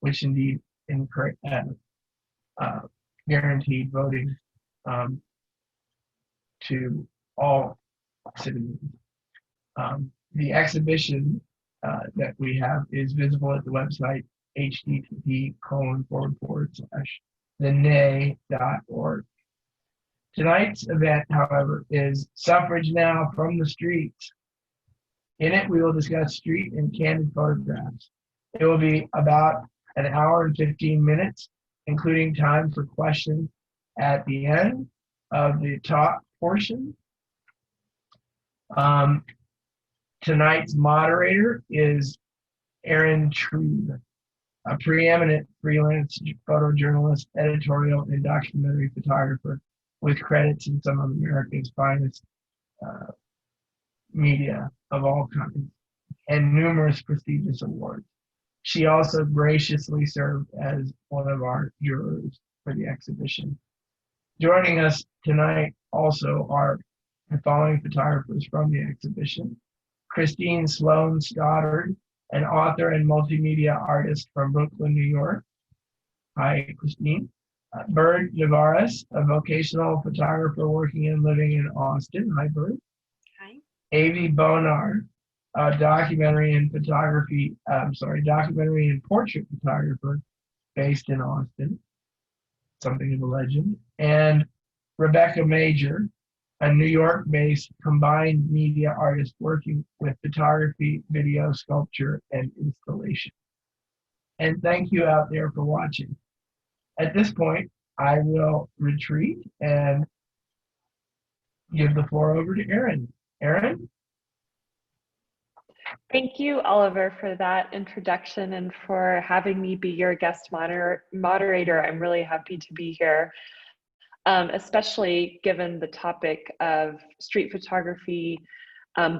which indeed guaranteed voting to all citizens. The exhibition that we have is visible at the website http://thenay.org. Tonight's event, however, is Suffrage Now from the Streets. In it, we will discuss street and candid photographs. It will be about an hour and 15 minutes, including time for questions at the end of the talk portion. Tonight's moderator is Erin True, a preeminent freelance photojournalist, editorial, and documentary photographer with credits in some of America's finest media of all kinds and numerous prestigious awards. She also graciously served as one of our jurors for the exhibition. Joining us tonight also are the following photographers from the exhibition: Christine Sloan Stoddard, an author and multimedia artist from Brooklyn, New York. Hi, Christine. Bird Javaris, a vocational photographer working and living in Austin. Hi, Bird. Hi. Avi Bonar, a documentary and portrait photographer based in Austin, something of a legend. And Rebecca Major, a New York-based combined media artist working with photography, video, sculpture, and installation. And thank you out there for watching. At this point, I will retreat and give the floor over to Erin. Erin? Thank you, Oliver, for that introduction and for having me be your guest moderator. I'm really happy to be here, especially given the topic of street photography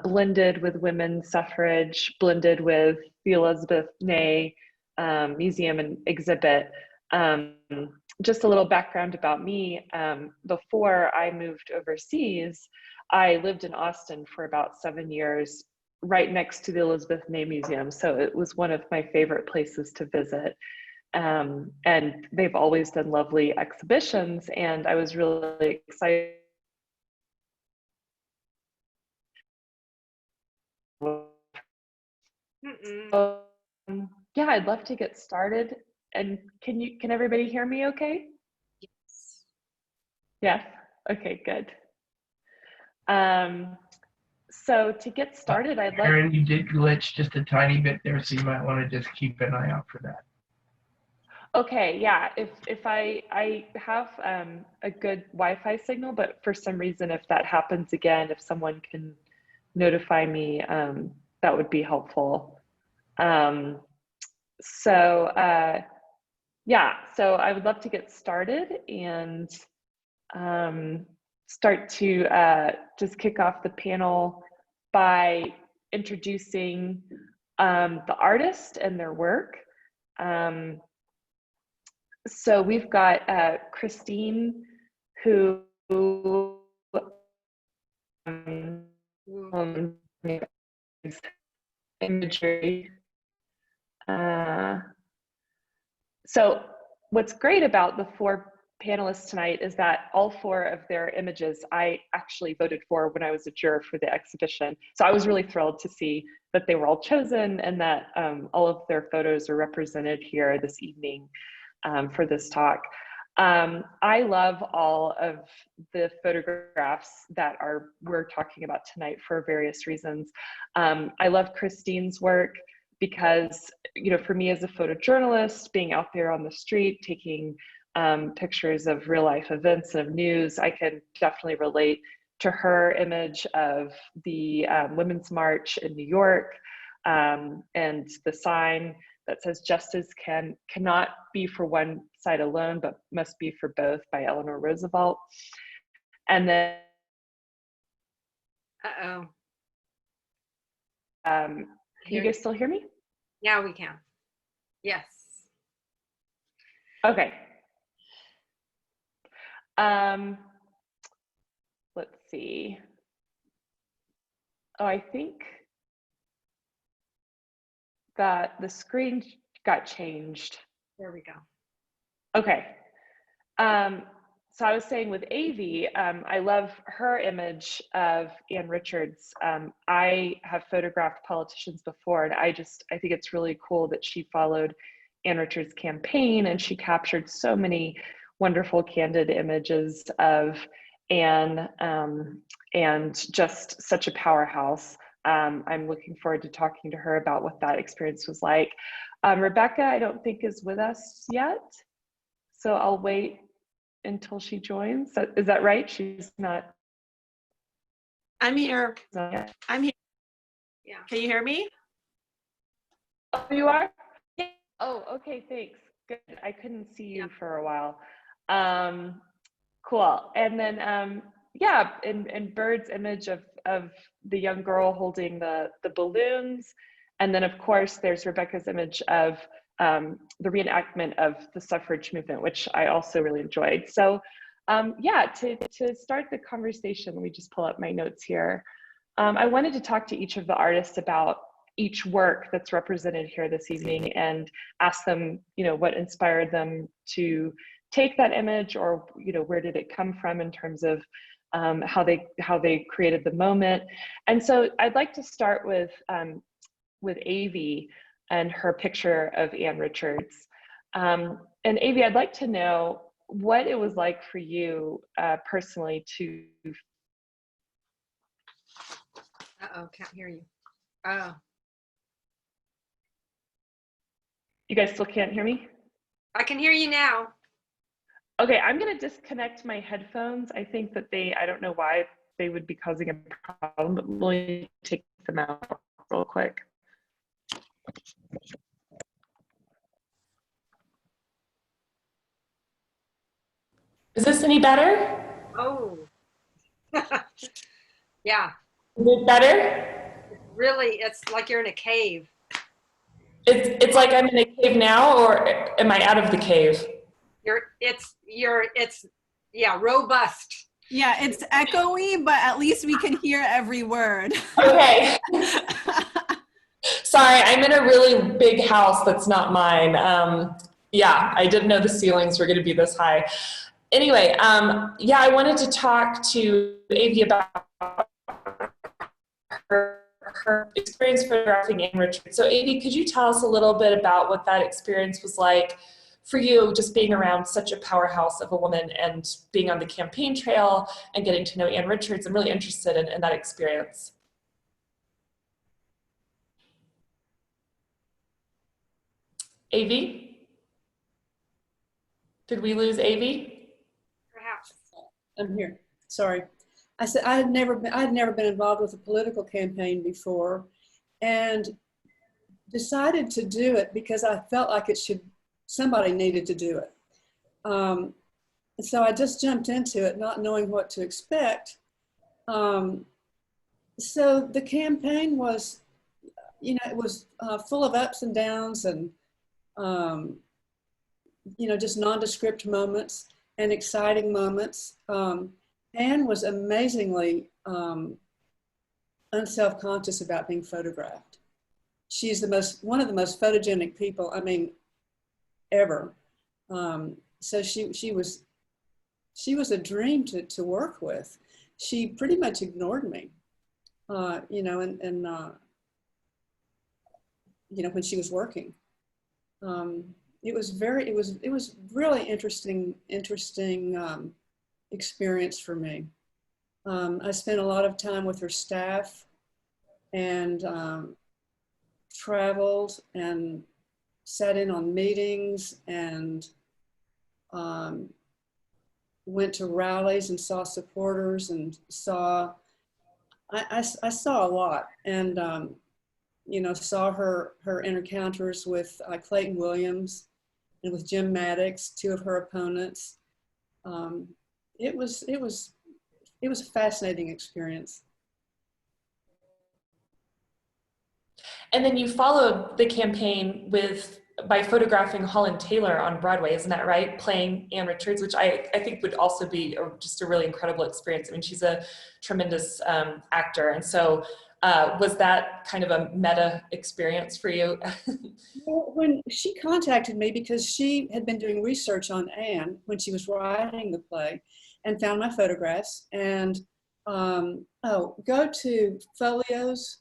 blended with women's suffrage, blended with the Elizabeth Ney Museum and exhibit. Just a little background about me. Before I moved overseas, I lived in Austin for about 7 years, right next to the Elizabeth Ney Museum. So it was one of my favorite places to visit. And they've always done lovely exhibitions, and I was really excited. Yeah, I'd love to get started. And can everybody hear me okay? Yes. Yes, okay, good. So to get started, I'd like— Erin, you did glitch just a tiny bit there, so you might want to just keep an eye out for that. Okay, yeah, if I have a good Wi-Fi signal, but for some reason, if that happens again, if someone can notify me, that would be helpful. Yeah, so I would love to get started and start to just kick off the panel by introducing the artist and their work. So we've got Christine, who imagery. So what's great about the 4 panelists tonight is that all 4 of their images I actually voted for when I was a juror for the exhibition. So I was really thrilled to see that they were all chosen and that all of their photos are represented here this evening for this talk. I love all of the photographs that we're talking about tonight for various reasons. I love Christine's work because, you know, for me as a photojournalist, being out there on the street, taking pictures of real life events and of news, I can definitely relate to her image of the Women's March in New York and the sign that says justice cannot be for one side alone, but must be for both, by Eleanor Roosevelt. And then, can you guys still hear me? Yeah, we can. Yes. Okay. Let's see. Oh, I think that the screen got changed. There we go. Okay. So I was saying with Avi, I love her image of Ann Richards. I have photographed politicians before, and I think it's really cool that she followed Ann Richards' campaign, and she captured so many wonderful candid images of Ann, and just such a powerhouse. I'm looking forward to talking to her about what that experience was like. Rebecca, I don't think is with us yet, so I'll wait until she joins. Is that right? She's not. I'm here. Not yet. I'm here. Yeah. Can you hear me? Oh, you are? Oh, okay, thanks. Good. I couldn't see you for a while. Cool. And then, yeah, and Bird's image of the young girl holding the balloons. And then, of course, there's Rebecca's image of the reenactment of the suffrage movement, which I also really enjoyed. So yeah, to start the conversation, let me just pull up my notes here. I wanted to talk to each of the artists about each work that's represented here this evening and ask them, what inspired them to take that image, or, where did it come from in terms of how they created the moment. And so I'd like to start with Avi and her picture of Ann Richards. And Avi, I'd like to know what it was like for you personally to. Uh-oh, can't hear you. Oh, You guys still can't hear me? I can hear you now. Okay, I'm gonna disconnect my headphones. I think that I don't know why they would be causing a problem, but we'll take them out real quick. Is this any better? Oh. Yeah, Is it better? really, it's like you're in a cave. It's like I'm in a cave now, or am I out of the cave? It's yeah, robust. Yeah, it's echoey, but at least we can hear every word. Okay. Sorry, I'm in a really big house that's not mine. Yeah, I didn't know the ceilings were going to be this high. Anyway, yeah, I wanted to talk to Avi about her experience photographing Ann Richards. So Avi, could you tell us a little bit about what that experience was like for you, just being around such a powerhouse of a woman and being on the campaign trail and getting to know Ann Richards? I'm really interested in that experience. Avi? Did we lose Avi? Perhaps. I'm here. Sorry. I said I'd never been involved with a political campaign before, and decided to do it because I felt like somebody needed to do it. So I just jumped into it, not knowing what to expect. So the campaign was, it was full of ups and downs, and just nondescript moments and exciting moments. Ann was amazingly unself-conscious about being photographed. She's one of the most photogenic people, ever. So she was a dream to work with. She pretty much ignored me, when she was working. It was really interesting experience for me. I spent a lot of time with her staff, and traveled and sat in on meetings, and went to rallies and saw supporters, and I saw a lot, and saw her encounters with Clayton Williams and with Jim Maddox, two of her opponents. It was a fascinating experience. And then you followed the campaign by photographing Holland Taylor on Broadway, isn't that right? Playing Ann Richards, which I think would also be just a really incredible experience. She's a tremendous actor. And so Was that kind of a meta experience for you? Well, when she contacted me, because she had been doing research on Anne when she was writing the play, and found my photographs, and go to Folios,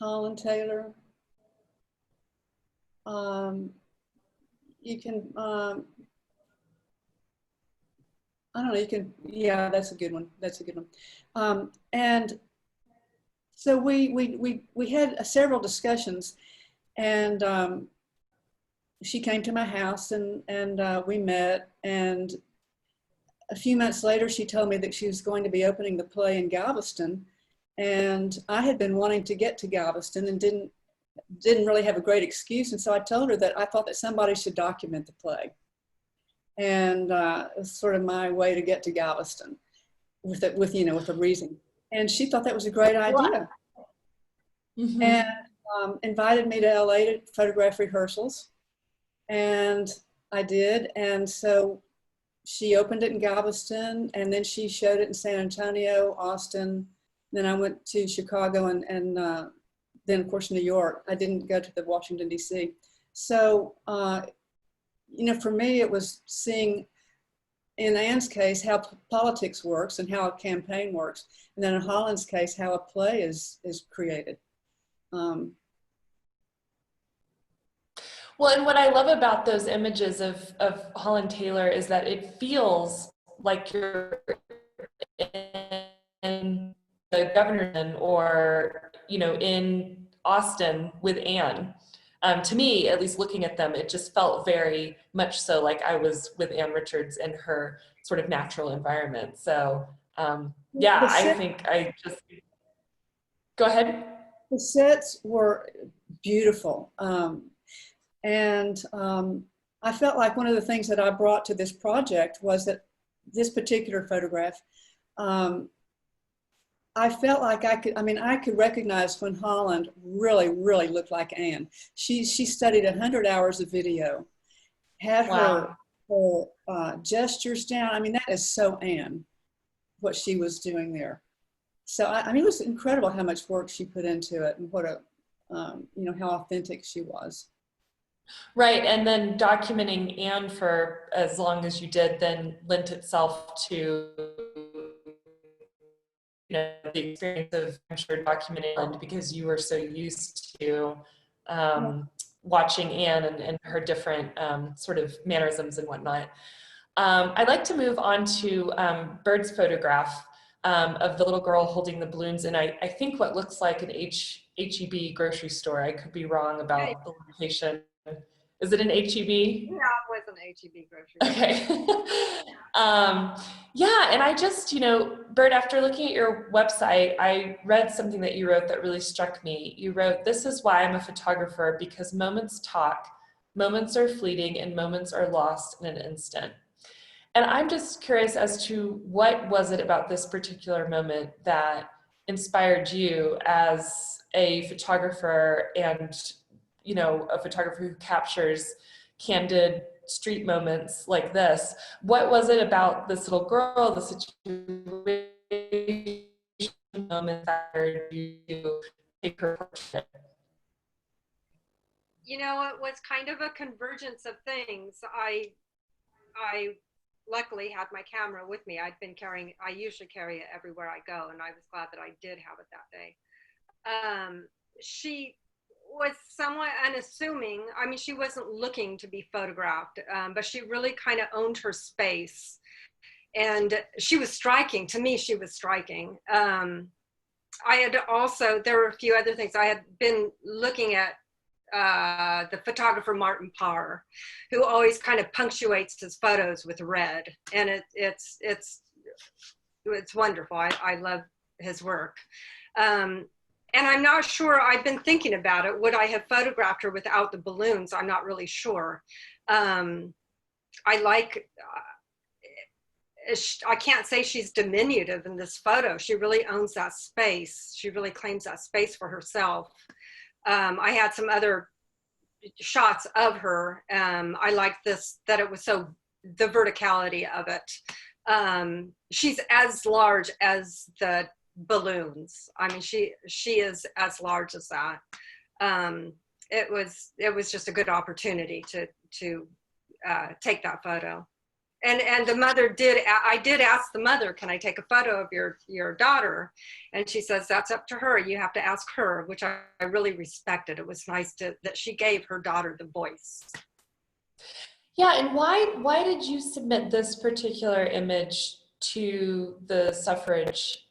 Holland Taylor. You can, I don't know, you can, yeah, that's a good one. That's a good one. And so we had several discussions, and she came to my house, and we met, and a few months later, she told me that she was going to be opening the play in Galveston, and I had been wanting to get to Galveston and didn't really have a great excuse, and so I told her that I thought that somebody should document the play, and it was sort of my way to get to Galveston with a reason, and she thought that was a great idea. Mm-hmm. And invited me to LA to photograph rehearsals, and I did, and so she opened it in Galveston, and then she showed it in San Antonio, Austin, then I went to Chicago, and then of course New York. I didn't go to the Washington DC. So for me it was seeing, in Anne's case, how politics works and how a campaign works, and then in Holland's case how a play is created. Well, and what I love about those images of Holland Taylor is that it feels like you're in the governor's or, in Austin with Anne. To me, at least looking at them, it just felt very much so like I was with Anne Richards in her sort of natural environment. So yeah, I think go ahead. The sets were beautiful. And I felt like one of the things that I brought to this project was that this particular photograph, I felt like I could recognize when Holland really, really looked like Anne. She studied 100 hours of video, had Wow. her gestures down. I mean, that is so Anne, what she was doing there. So, it was incredible how much work she put into it, and what how authentic she was. Right, and then documenting Anne for as long as you did then lent itself to the experience of, I'm sure, documenting Anne, because you were so used to watching Anne and her different sort of mannerisms and whatnot. I'd like to move on to Bird's photograph of the little girl holding the balloons in, I think, what looks like an H-E-B grocery store. I could be wrong about the location. Is it an H-E-B? Yeah, it was an H-E-B grocery store. Okay. Yeah, and I just, Bird, after looking at your website, I read something that you wrote that really struck me. You wrote, "This is why I'm a photographer, because moments talk, moments are fleeting, and moments are lost in an instant." And I'm just curious as to what was it about this particular moment that inspired you as a photographer, and a photographer who captures candid street moments like this. What was it about this little girl, the situation, moment that made you take her portrait? It was kind of a convergence of things. I luckily had my camera with me. I usually carry it everywhere I go, and I was glad that I did have it that day. She was somewhat unassuming. I mean, she wasn't looking to be photographed, but she really kind of owned her space. And she was striking. To me, she was striking. There were a few other things. I had been looking at the photographer Martin Parr, who always kind of punctuates his photos with red. And it's wonderful. I love his work. And I'm not sure, I've been thinking about it. Would I have photographed her without the balloons? I'm not really sure. I can't say she's diminutive in this photo. She really owns that space. She really claims that space for herself. I had some other shots of her. I liked this, that it was the verticality of it. She's as large as the balloons. I mean, she is as large as that. It was just a good opportunity to take that photo. And the mother I did ask the mother, can I take a photo of your daughter? And she says, that's up to her. You have to ask her, which I really respected. It was nice that she gave her daughter the voice. Yeah, and why did you submit this particular image to the suffrage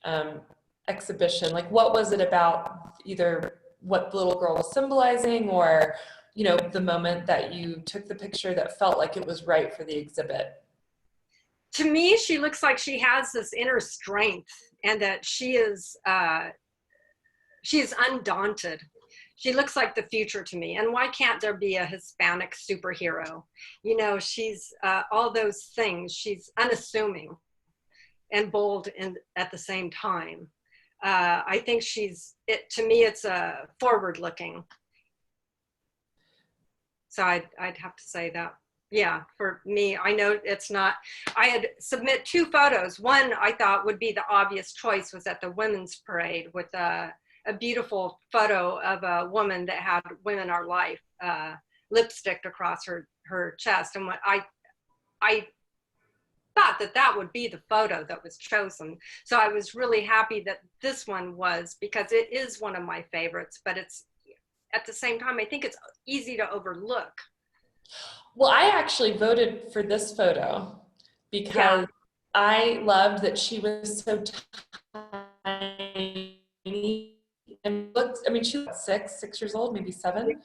exhibition? Like, what was it about either what the little girl was symbolizing, or, you know, the moment that you took the picture that felt like it was right for the exhibit? To me, she looks like she has this inner strength, and that she is undaunted. She looks like the future to me. And why can't there be a Hispanic superhero? You know, she's all those things. She's unassuming and bold at the same time. I think to me, it's forward looking. So I'd have to say that. Yeah, for me, I know it's not, I had submit 2 photos. One I thought would be the obvious choice was at the Women's Parade with a beautiful photo of a woman that had Women Are Life lipstick across her chest. And what I thought that would be the photo that was chosen. So I was really happy that this one was, because it is one of my favorites, but it's at the same time, I think it's easy to overlook. Well, I actually voted for this photo because I loved that she was so tiny and looked, I mean, she was 6 years old, maybe 7,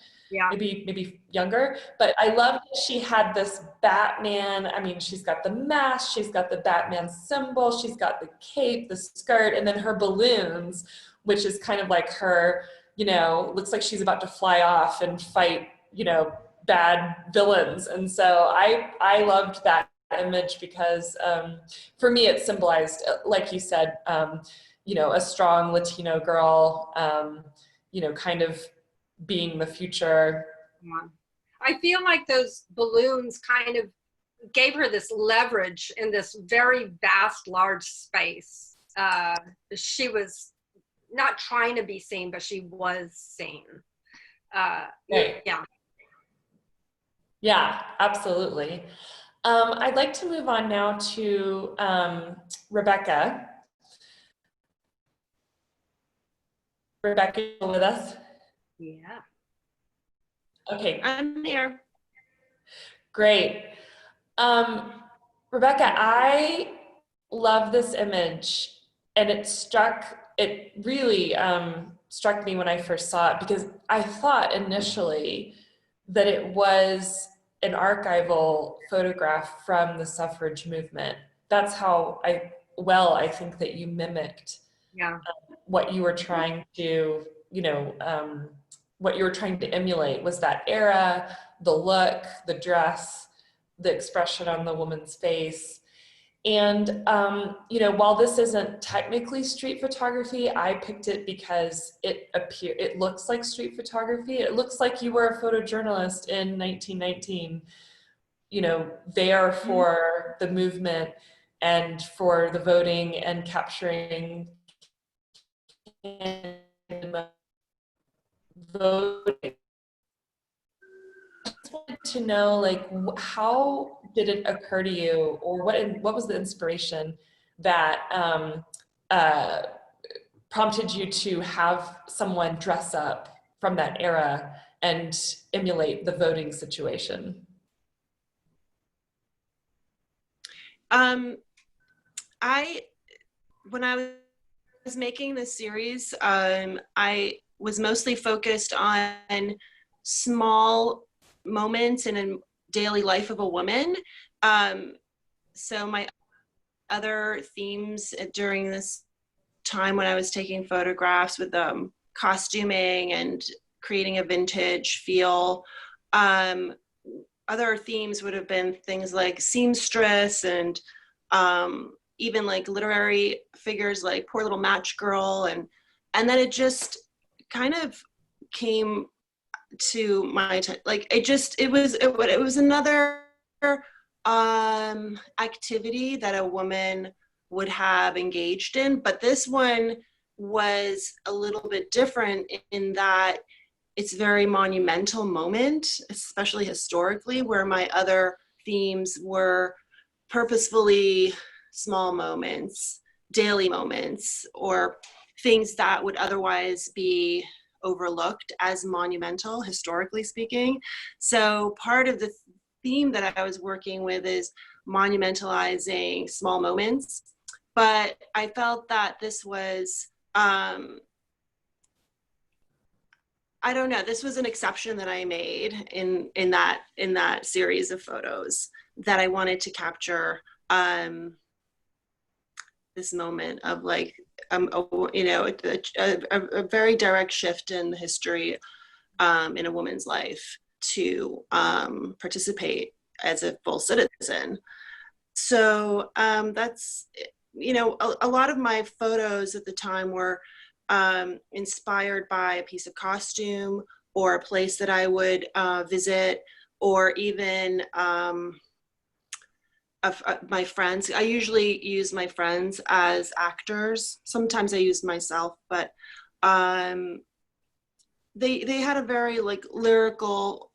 maybe younger, but I loved that she had this Batman. I mean, she's got the mask, she's got the Batman symbol, she's got the cape, the skirt, and then her balloons, which is kind of like her, you know, looks like she's about to fly off and fight, you know, bad villains. And so I loved that image because for me it symbolized, like you said, you know, a strong Latino girl, you know, kind of being the future. Yeah. I feel like those balloons kind of gave her this leverage in this very vast, large space. She was not trying to be seen, but she was seen. Right. Yeah. Yeah, absolutely. I'd like to move on now to Rebecca. Rebecca, you with us? Yeah. Okay. I'm here. Great. Rebecca, I love this image, and it really struck me when I first saw it, because I thought initially that it was an archival photograph from the suffrage movement. That's how I think that you mimicked what you were trying to, you know, what you were trying to emulate was that era, the look, the dress, the expression on the woman's face. And, you know, while this isn't technically street photography, I picked it because it looks like street photography. It looks like you were a photojournalist in 1919, you know, there for the movement and for the voting and capturing voting. I just wanted to know, like, how did it occur to you, or what was the inspiration that prompted you to have someone dress up from that era and emulate the voting situation? When I was making this series, I was mostly focused on small moments in a daily life of a woman. So my other themes during this time when I was taking photographs with costuming and creating a vintage feel, other themes would have been things like seamstress and even like literary figures like Poor Little Match Girl, and then it just kind of came to my like it was another activity that a woman would have engaged in, but this one was a little bit different in that it's a very monumental moment, especially historically, where my other themes were purposefully small moments, daily moments, or things that would otherwise be overlooked as monumental, historically speaking. So part of the theme that I was working with is monumentalizing small moments, but I felt that this was, I don't know, this was an exception that I made in that series of photos that I wanted to capture this moment of like, a very direct shift in the history in a woman's life to participate as a full citizen. So that's, a lot of my photos at the time were inspired by a piece of costume or a place that I would visit, or even my friends. I usually use my friends as actors. Sometimes I use myself, but they had a very like lyrical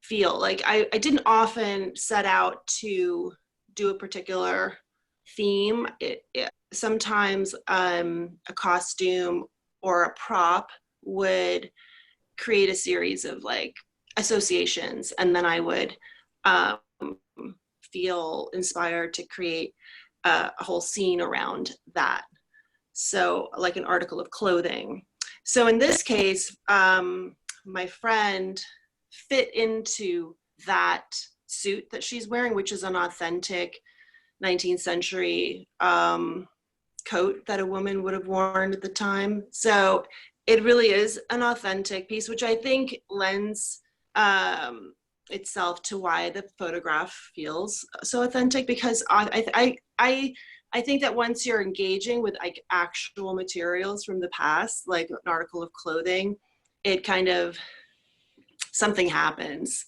feel. Like I didn't often set out to do a particular theme. Sometimes a costume or a prop would create a series of like associations, and then I would feel inspired to create a whole scene around that. So like an article of clothing. So in this case, my friend fit into that suit that she's wearing, which is an authentic 19th century coat that a woman would have worn at the time. So it really is an authentic piece, which I think lends itself to why the photograph feels so authentic, because I think that once you're engaging with like actual materials from the past, like an article of clothing, it kind of, something happens.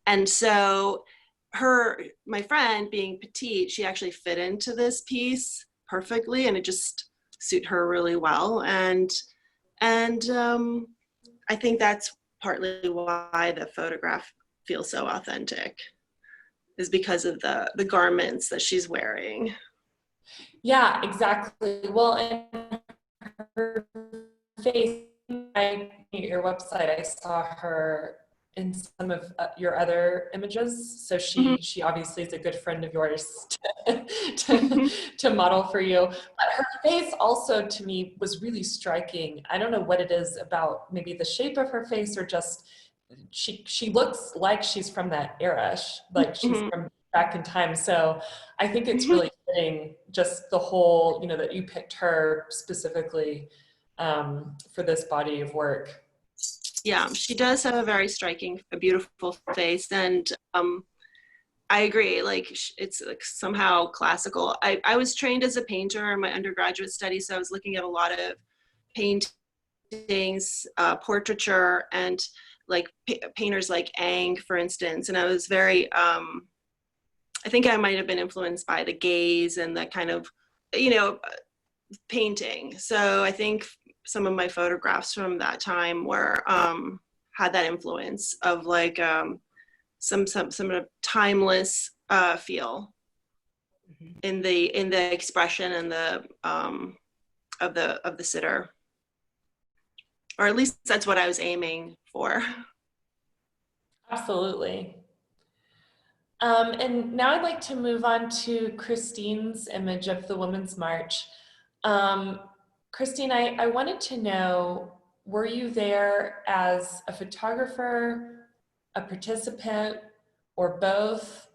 And so my friend being petite, she actually fit into this piece perfectly, and it just suit her really well. And I think that's partly why the photograph feels so authentic, is because of the garments that she's wearing. Yeah, exactly. Well, and her face, your website, I saw her in some of your other images. So she obviously is a good friend of yours to model for you. But her face also to me was really striking. I don't know what it is about maybe the shape of her face, or just she looks like she's from that era, like she's from back in time. So I think it's really fitting, just the whole, that you picked her specifically for this body of work. Yeah, she does have a very striking, a beautiful face, and I agree. Like it's like somehow classical. I was trained as a painter in my undergraduate studies, so I was looking at a lot of paintings, portraiture, and like painters like Ang, for instance. And I was very, I think I might have been influenced by the gaze and that kind of, painting. So I think some of my photographs from that time were had that influence of like some timeless feel in the expression and the of the sitter, or at least that's what I was aiming for. Absolutely. And now I'd like to move on to Christine's image of the Women's March. Christine, I wanted to know, were you there as a photographer, a participant, or both?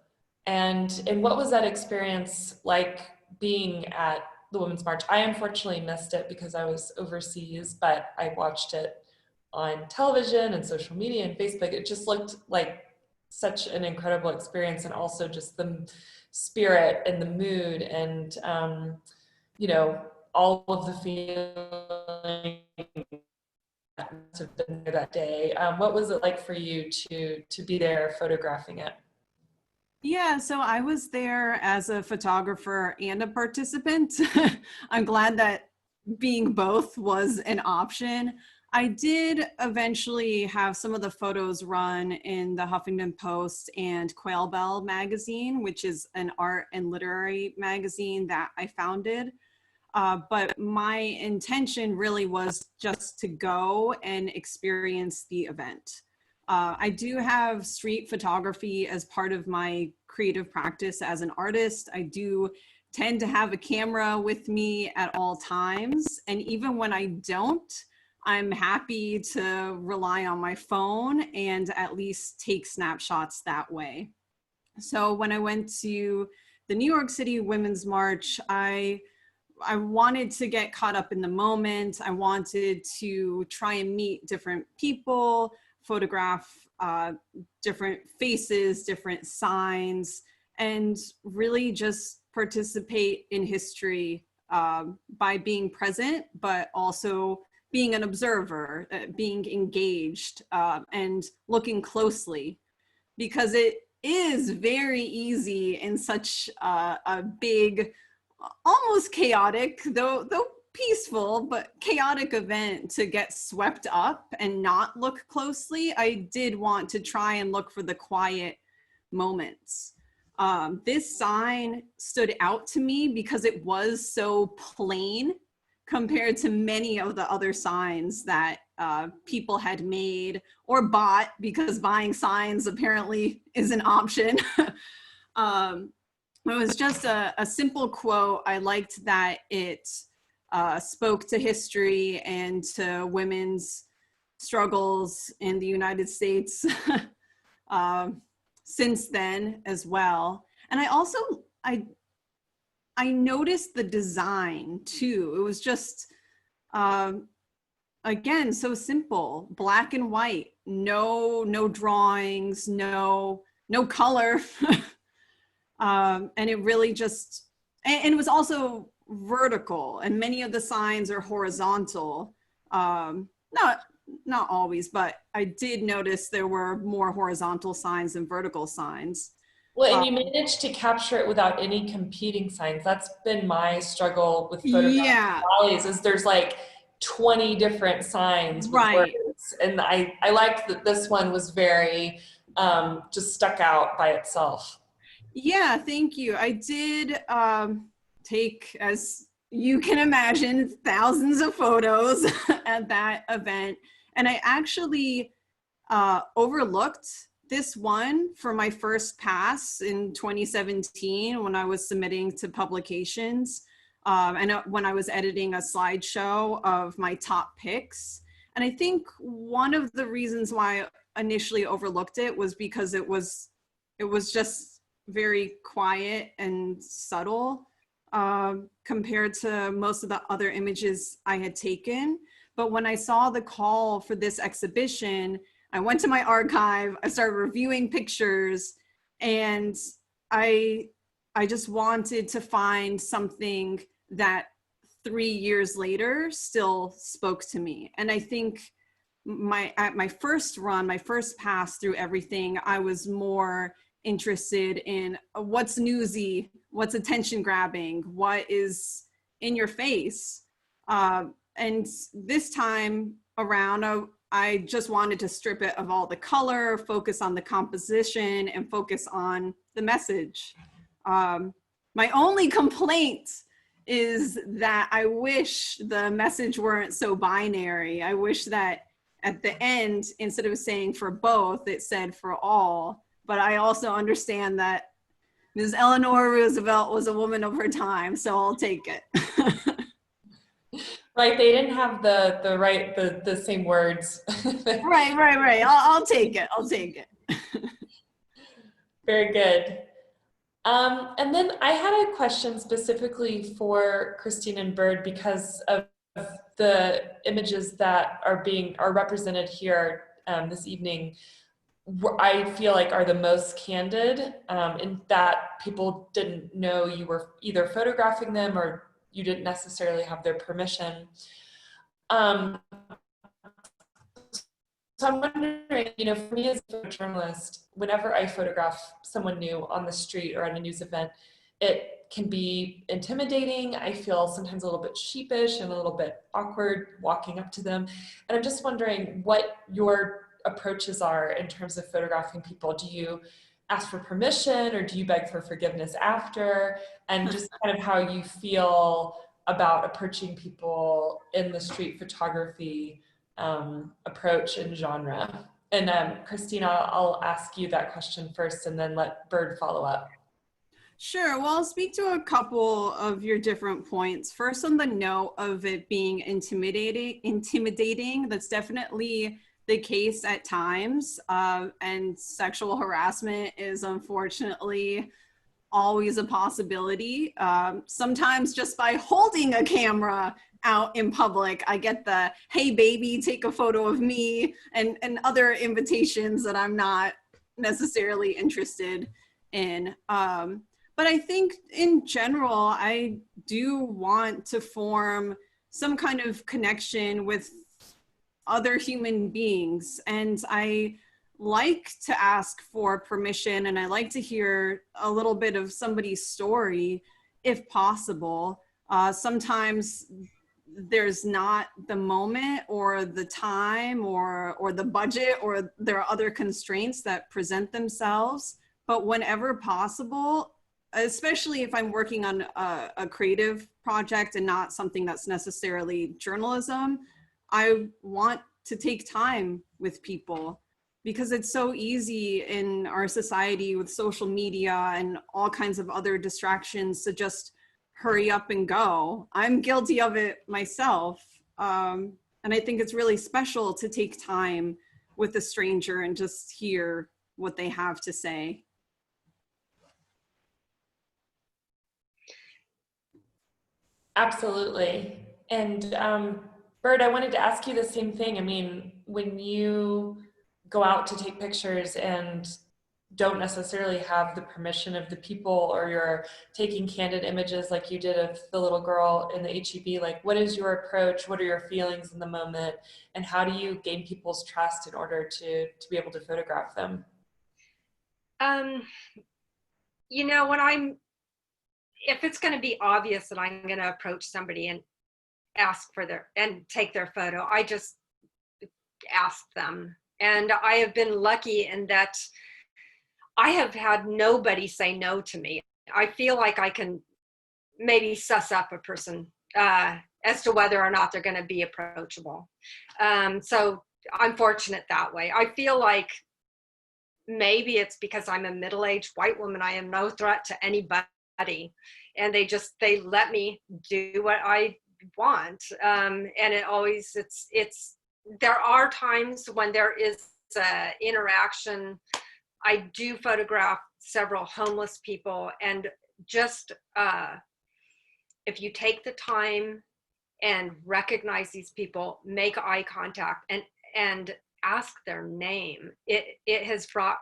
And what was that experience like being at the Women's March? I unfortunately missed it because I was overseas, but I watched it on television and social media and Facebook. It just looked like such an incredible experience, and also just the spirit and the mood and all of the feeling must have been there that day. What was it like for you to be there photographing it? Yeah, so I was there as a photographer and a participant. I'm glad that being both was an option. I did eventually have some of the photos run in the Huffington Post and Quail Bell magazine, which is an art and literary magazine that I founded. But my intention really was just to go and experience the event. I do have street photography as part of my creative practice as an artist. I do tend to have a camera with me at all times. And even when I don't, I'm happy to rely on my phone and at least take snapshots that way. So when I went to the New York City Women's March, I wanted to get caught up in the moment. I wanted to try and meet different people, photograph different faces, different signs, and really just participate in history by being present, but also being an observer, being engaged, and looking closely, because it is very easy in such a big, almost chaotic, though peaceful, but chaotic event to get swept up and not look closely. I did want to try and look for the quiet moments. This sign stood out to me because it was so plain compared to many of the other signs that people had made or bought, because buying signs apparently is an option. It was just a simple quote. I liked that it spoke to history and to women's struggles in the United States since then as well. And I also, I noticed the design too. It was just, again, so simple, black and white, no drawings, no color. And it really just, and it was also vertical, and many of the signs are horizontal. Not always, but I did notice there were more horizontal signs than vertical signs. Well, and you managed to capture it without any competing signs. That's been my struggle with photographing rallies, is there's like 20 different signs with Right. words. And I liked that this one was very, just stuck out by itself. Yeah, thank you. I did take, as you can imagine, thousands of photos at that event. And I actually overlooked this one for my first pass in 2017 when I was submitting to publications, and when I was editing a slideshow of my top picks. And I think one of the reasons why I initially overlooked it was because it was just very quiet and subtle compared to most of the other images I had taken. But when I saw the call for this exhibition, I went to my archive, I started reviewing pictures, and I just wanted to find something that 3 years later still spoke to me. And I think at my first run, my first pass through everything, I was more interested in what's newsy, what's attention grabbing, what is in your face. And this time around, I just wanted to strip it of all the color, focus on the composition, and focus on the message. My only complaint is that I wish the message weren't so binary. I wish that at the end, instead of saying for both, it said for all. But I also understand that Ms. Eleanor Roosevelt was a woman of her time, so I'll take it. Right, they didn't have the same words. Right. I'll take it. I'll take it. Very good. And then I had a question specifically for Christine and Bird because of the images that are represented here this evening. I feel like are the most candid, in that people didn't know you were either photographing them or you didn't necessarily have their permission. I'm wondering, you know, for me as a journalist, whenever I photograph someone new on the street or at a news event, it can be intimidating. I feel sometimes a little bit sheepish and a little bit awkward walking up to them. And I'm just wondering what your approaches are in terms of photographing people. Do you ask for permission or do you beg for forgiveness after? And just kind of how you feel about approaching people in the street photography approach and genre. And Christina, I'll ask you that question first and then let Bird follow up. Sure. Well, I'll speak to a couple of your different points. First, on the note of it being intimidating, that's definitely the case at times. And sexual harassment is unfortunately always a possibility. Sometimes just by holding a camera out in public, I get the, hey baby, take a photo of me, and other invitations that I'm not necessarily interested in. But I think in general, I do want to form some kind of connection with other human beings. And I like to ask for permission, and I like to hear a little bit of somebody's story if possible. Sometimes there's not the moment or the time or the budget, or there are other constraints that present themselves. But whenever possible, especially if I'm working on a creative project and not something that's necessarily journalism, I want to take time with people, because it's so easy in our society with social media and all kinds of other distractions to just hurry up and go. I'm guilty of it myself. And I think it's really special to take time with a stranger and just hear what they have to say. Absolutely. And Bird, I wanted to ask you the same thing. I mean, when you go out to take pictures and don't necessarily have the permission of the people, or you're taking candid images like you did of the little girl in the HEB, like what is your approach? What are your feelings in the moment? And how do you gain people's trust in order to be able to photograph them? You know, if it's going to be obvious that I'm going to approach somebody and ask for and take their photo, I just ask them. And I have been lucky in that I have had nobody say no to me. I feel like I can maybe suss up a person as to whether or not they're going to be approachable. So I'm fortunate that way. I feel like maybe it's because I'm a middle-aged white woman. I am no threat to anybody. And they let me do what I want. And it always, there are times when there is interaction. I do photograph several homeless people, and just if you take the time and recognize these people, make eye contact and ask their name, it has brought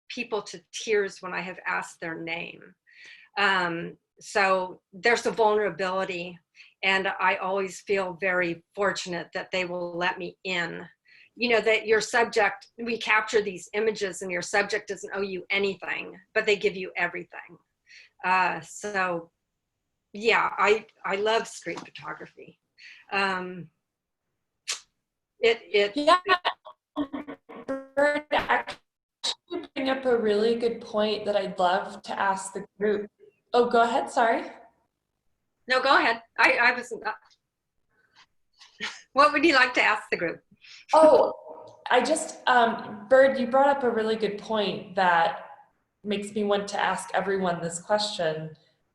people to tears when I have asked their name. So there's a vulnerability, and I always feel very fortunate that they will let me in. You know, that your subject, we capture these images and your subject doesn't owe you anything, but they give you everything. So yeah, I love street photography. Yeah, Bird, actually you bring up a really good point that I'd love to ask the group. Oh, go ahead, sorry. No, go ahead. I wasn't. What would you like to ask the group? Oh, I just, Bird, you brought up a really good point that makes me want to ask everyone this question.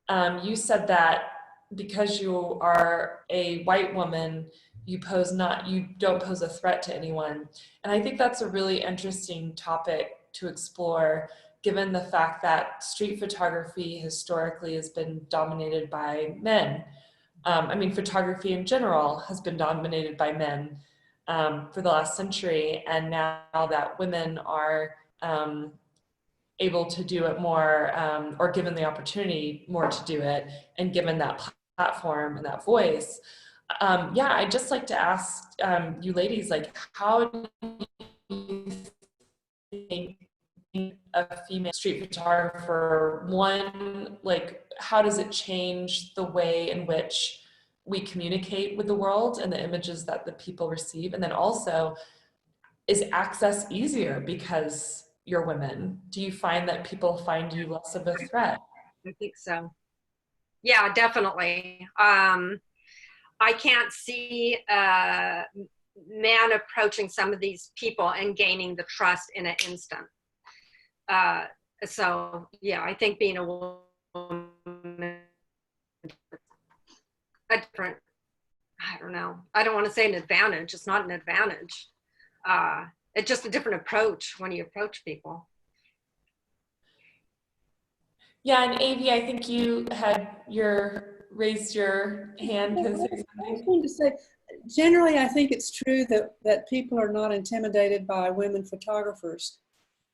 You said that because you are a white woman, you don't pose a threat to anyone. And I think that's a really interesting topic to explore, given the fact that street photography historically has been dominated by men. I mean, photography in general has been dominated by men for the last century. And now that women are able to do it more, or given the opportunity more to do it, and given that platform and that voice, yeah, I'd just like to ask you ladies, like, how do you think a female street photographer, one, like, how does it change the way in which we communicate with the world and the images that the people receive? And then also, is access easier because you're women? Do you find that people find you less of a threat? I think so. Yeah, definitely. I can't see a man approaching some of these people and gaining the trust in an instant. So yeah, I think being a woman, a different, I don't know. I don't want to say an advantage. It's not an advantage. It's just a different approach when you approach people. Yeah, and Avi, I think you had raised your hand to say I was something. going to say, generally, I think it's true that people are not intimidated by women photographers.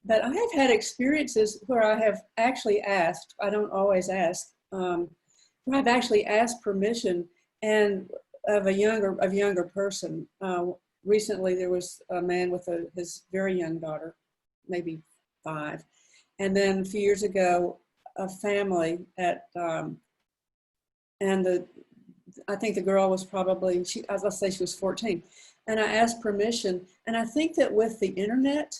But I have had experiences where I have actually asked, I don't always ask, where I've actually asked permission and of a younger person. Recently, there was a man with his very young daughter, maybe 5. And then a few years ago, a family at, and I think the girl was probably, let's say she was 14. And I asked permission. And I think that with the internet,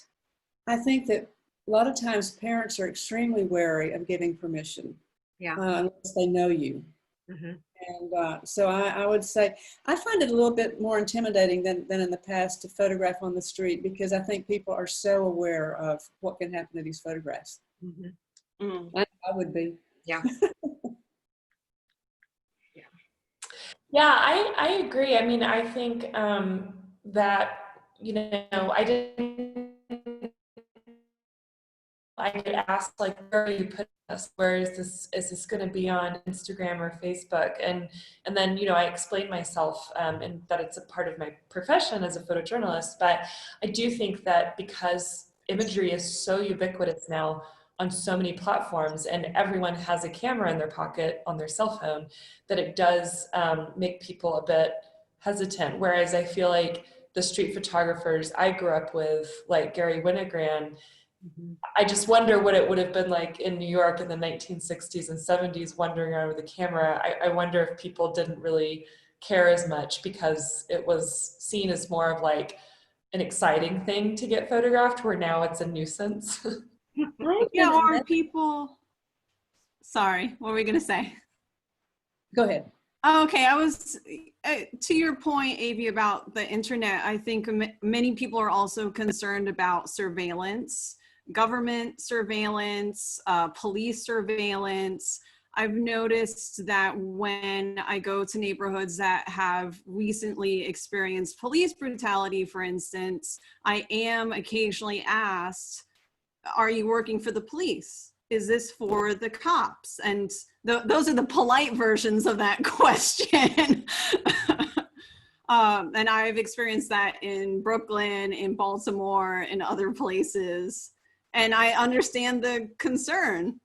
I think that a lot of times parents are extremely wary of giving permission. Yeah. Unless they know you. Mm-hmm. And so I would say, I find it a little bit more intimidating than in the past to photograph on the street, because I think people are so aware of what can happen to these photographs. Mm-hmm. Mm. I would be. Yeah. Yeah, I agree. I mean, I think that, you know, I could ask, like, where are you putting this? Where is this going to be on Instagram or Facebook? And then, you know, I explain myself and that it's a part of my profession as a photojournalist. But I do think that because imagery is so ubiquitous now on so many platforms and everyone has a camera in their pocket on their cell phone, that it does make people a bit hesitant. Whereas I feel like the street photographers I grew up with, like Gary Winogrand, Mm-hmm. I just wonder what it would have been like in New York in the 1960s and 70s, wandering around with a camera. I wonder if people didn't really care as much because it was seen as more of like an exciting thing to get photographed, where now it's a nuisance. Yeah, or people, sorry, what were we gonna say? Go ahead. Okay, I was, to your point, Avi, about the internet, I think many people are also concerned about surveillance, government surveillance, police surveillance. I've noticed that when I go to neighborhoods that have recently experienced police brutality, for instance, I am occasionally asked, are you working for the police? Is this for the cops? And those are the polite versions of that question. And I've experienced that in Brooklyn, in Baltimore, and other places. And I understand the concern.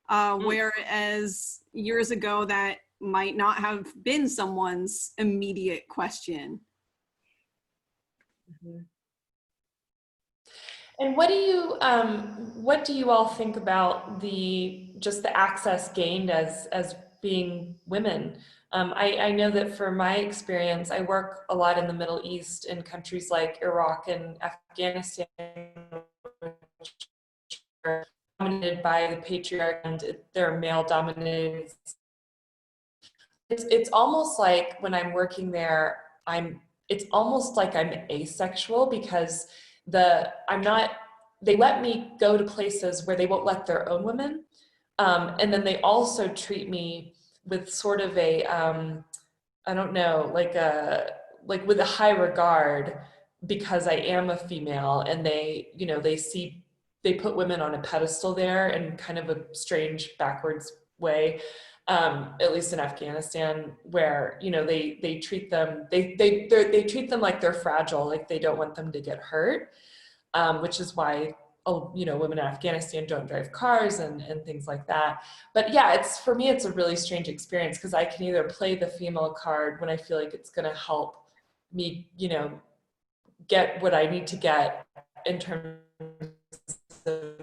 Whereas years ago, that might not have been someone's immediate question. Mm-hmm. And what do you all think about just the access gained as being women? I know that for my experience, I work a lot in the Middle East, in countries like Iraq and Afghanistan, which are dominated by the patriarch, and they're male dominated. It's almost like when I'm working there, it's almost like I'm asexual, because they let me go to places where they won't let their own women. And then they also treat me with sort of a, I don't know, like with a high regard, because I am a female, and they put women on a pedestal there in kind of a strange backwards way. At least in Afghanistan, where, you know, they treat them, they treat them like they're fragile, like they don't want them to get hurt, which is why, women in Afghanistan don't drive cars and things like that. But yeah, for me, it's a really strange experience, because I can either play the female card when I feel like it's going to help me, get what I need to get in terms of the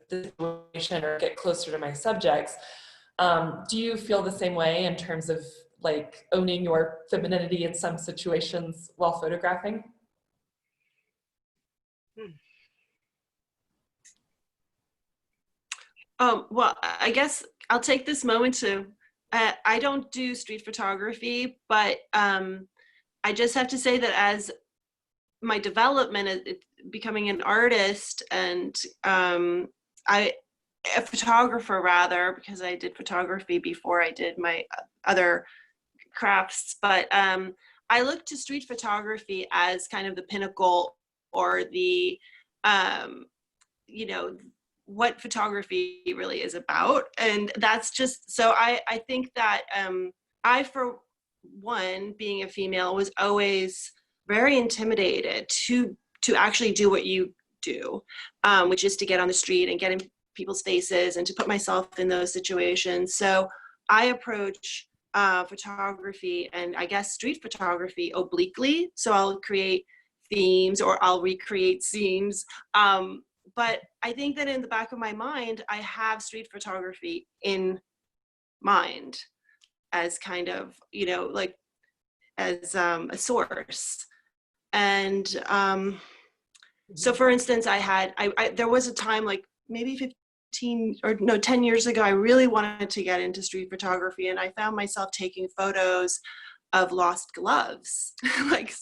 situation or get closer to my subjects. Do you feel the same way in terms of like owning your femininity in some situations while photographing? Well, I guess I'll take this moment to, I don't do street photography, but I just have to say that as my development, becoming an artist and a photographer rather, because I did photography before I did my other crafts, but I look to street photography as kind of the pinnacle or the, you know, what photography really is about. And that's just, so I think that I, for one, being a female, was always very intimidated to actually do what you do, which is to get on the street and get in people's faces and to put myself in those situations. So I approach photography and I guess street photography obliquely. So I'll create themes or I'll recreate scenes. But I think that in the back of my mind, I have street photography in mind as kind of, you know, like as a source. And so for instance, there was a time like maybe 10 years ago, I really wanted to get into street photography, and I found myself taking photos of lost gloves, like,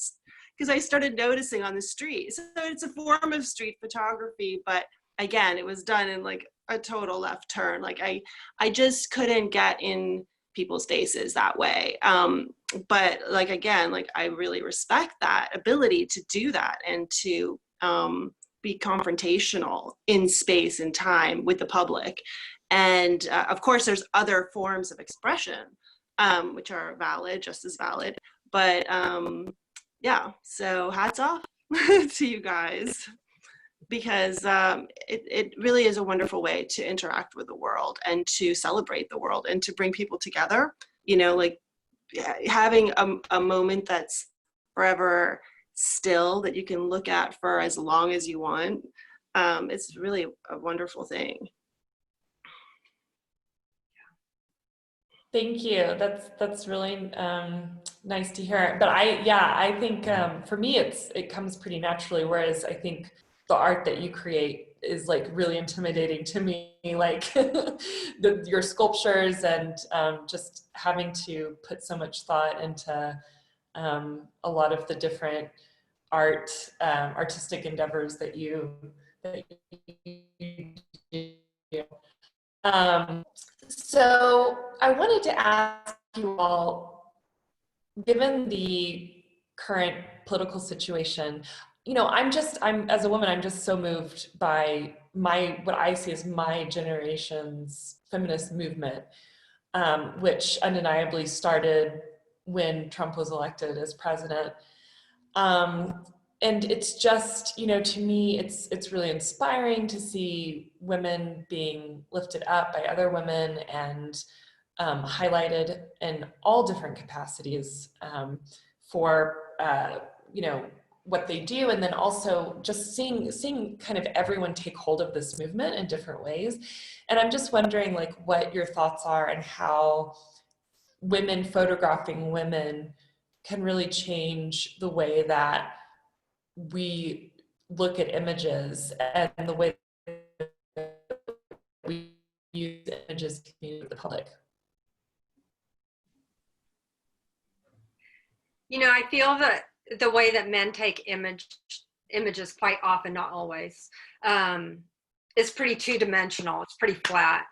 because I started noticing on the street. So it's a form of street photography, but again, it was done in like a total left turn. Like I just couldn't get in people's faces that way. But like, again, like I really respect that ability to do that and to be confrontational in space and time with the public. And of course, there's other forms of expression, which are valid, just as valid. But yeah, so hats off to you guys, because it really is a wonderful way to interact with the world and to celebrate the world and to bring people together. You know, like having a moment that's forever still that you can look at for as long as you want. It's really a wonderful thing. Thank you. That's really nice to hear. But I think for me it comes pretty naturally. Whereas I think the art that you create is like really intimidating to me. Like your sculptures and just having to put so much thought into a lot of the different artistic endeavors that you do. So I wanted to ask you all, given the current political situation, you know, I'm as a woman, I'm just so moved by what I see as my generation's feminist movement, which undeniably started when Trump was elected as president. And it's just, you know, to me, it's really inspiring to see women being lifted up by other women and highlighted in all different capacities for, you know, what they do. And then also just seeing kind of everyone take hold of this movement in different ways. And I'm just wondering like what your thoughts are and how women photographing women can really change the way that we look at images and the way we use images to communicate with the public. You know, I feel that the way that men take images quite often, not always, is pretty two-dimensional. It's pretty flat.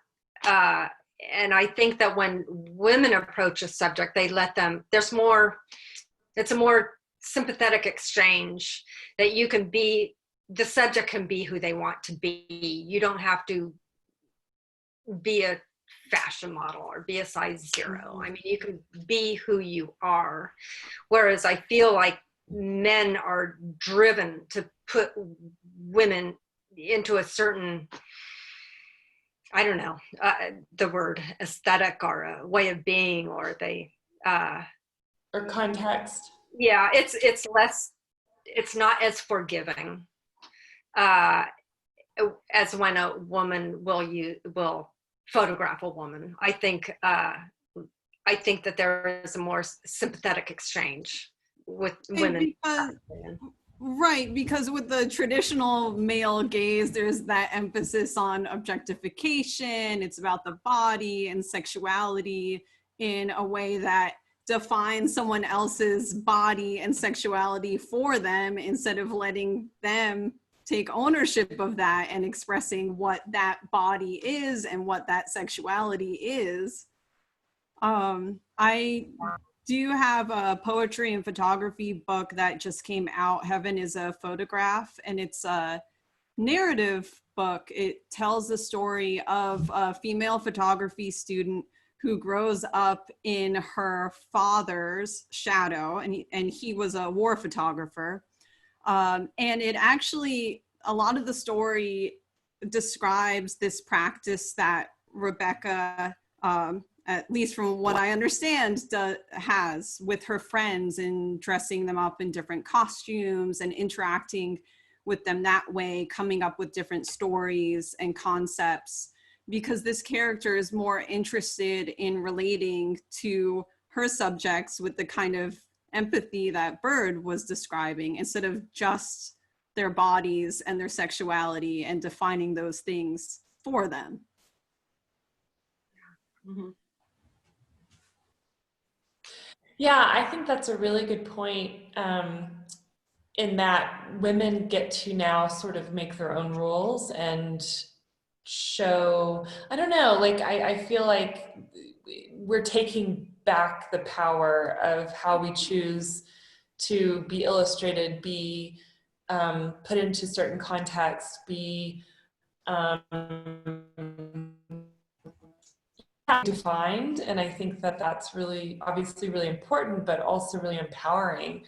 And I think that when women approach a subject, they let them, it's a more sympathetic exchange that you can be, the subject can be who they want to be. You don't have to be a fashion model or be a size 0. I mean, you can be who you are. Whereas I feel like men are driven to put women into a certain, I don't know, the word aesthetic or a way of being, or they or context. Yeah, it's less, it's not as forgiving. as when a woman will photograph a woman. I think that there is a more sympathetic exchange with women. Right, because with the traditional male gaze, there's that emphasis on objectification. It's about the body and sexuality in a way that defines someone else's body and sexuality for them, instead of letting them take ownership of that and expressing what that body is and what that sexuality is. I do have a poetry and photography book that just came out. Heaven is a Photograph, and it's a narrative book. It tells the story of a female photography student who grows up in her father's shadow, and he was a war photographer. And it actually, a lot of the story describes this practice that Rebecca, at least from what I understand, has with her friends, and dressing them up in different costumes and interacting with them that way, coming up with different stories and concepts, because this character is more interested in relating to her subjects with the kind of empathy that Bird was describing, instead of just their bodies and their sexuality and defining those things for them. Mm-hmm. Yeah, I think that's a really good point, in that women get to now sort of make their own rules and show, I don't know, like I feel like we're taking back the power of how we choose to be illustrated, be put into certain contexts, be defined. And I think that that's really, obviously really important, but also really empowering,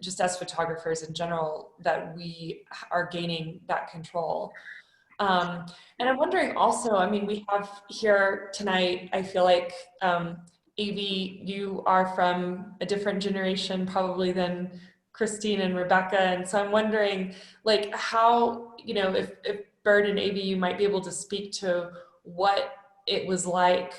just as photographers in general, that we are gaining that control. And I'm wondering also, I mean, we have here tonight, I feel like, Avi, you are from a different generation probably than Christine and Rebecca. And so I'm wondering, like, how, you know, if Bird and Avi, you might be able to speak to what it was like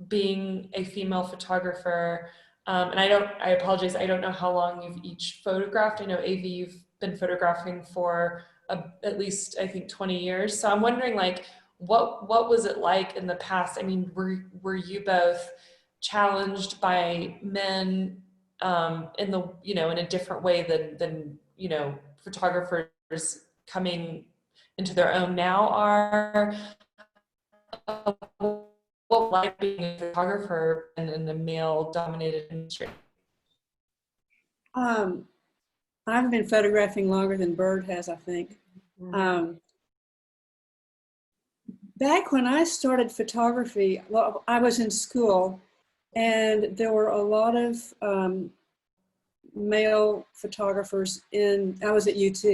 being a female photographer. And I apologize, I don't know how long you've each photographed. I know, Avi, you've been photographing for at least, I think, 20 years. So I'm wondering, like, what was it like in the past? I mean, were you both challenged by men in the, you know, in a different way than you know, photographers coming into their own now are? What like being a photographer in a male-dominated industry? I've been photographing longer than Bird has, I think. Back when I started photography, well, I was in school, and there were a lot of male photographers I was at UT,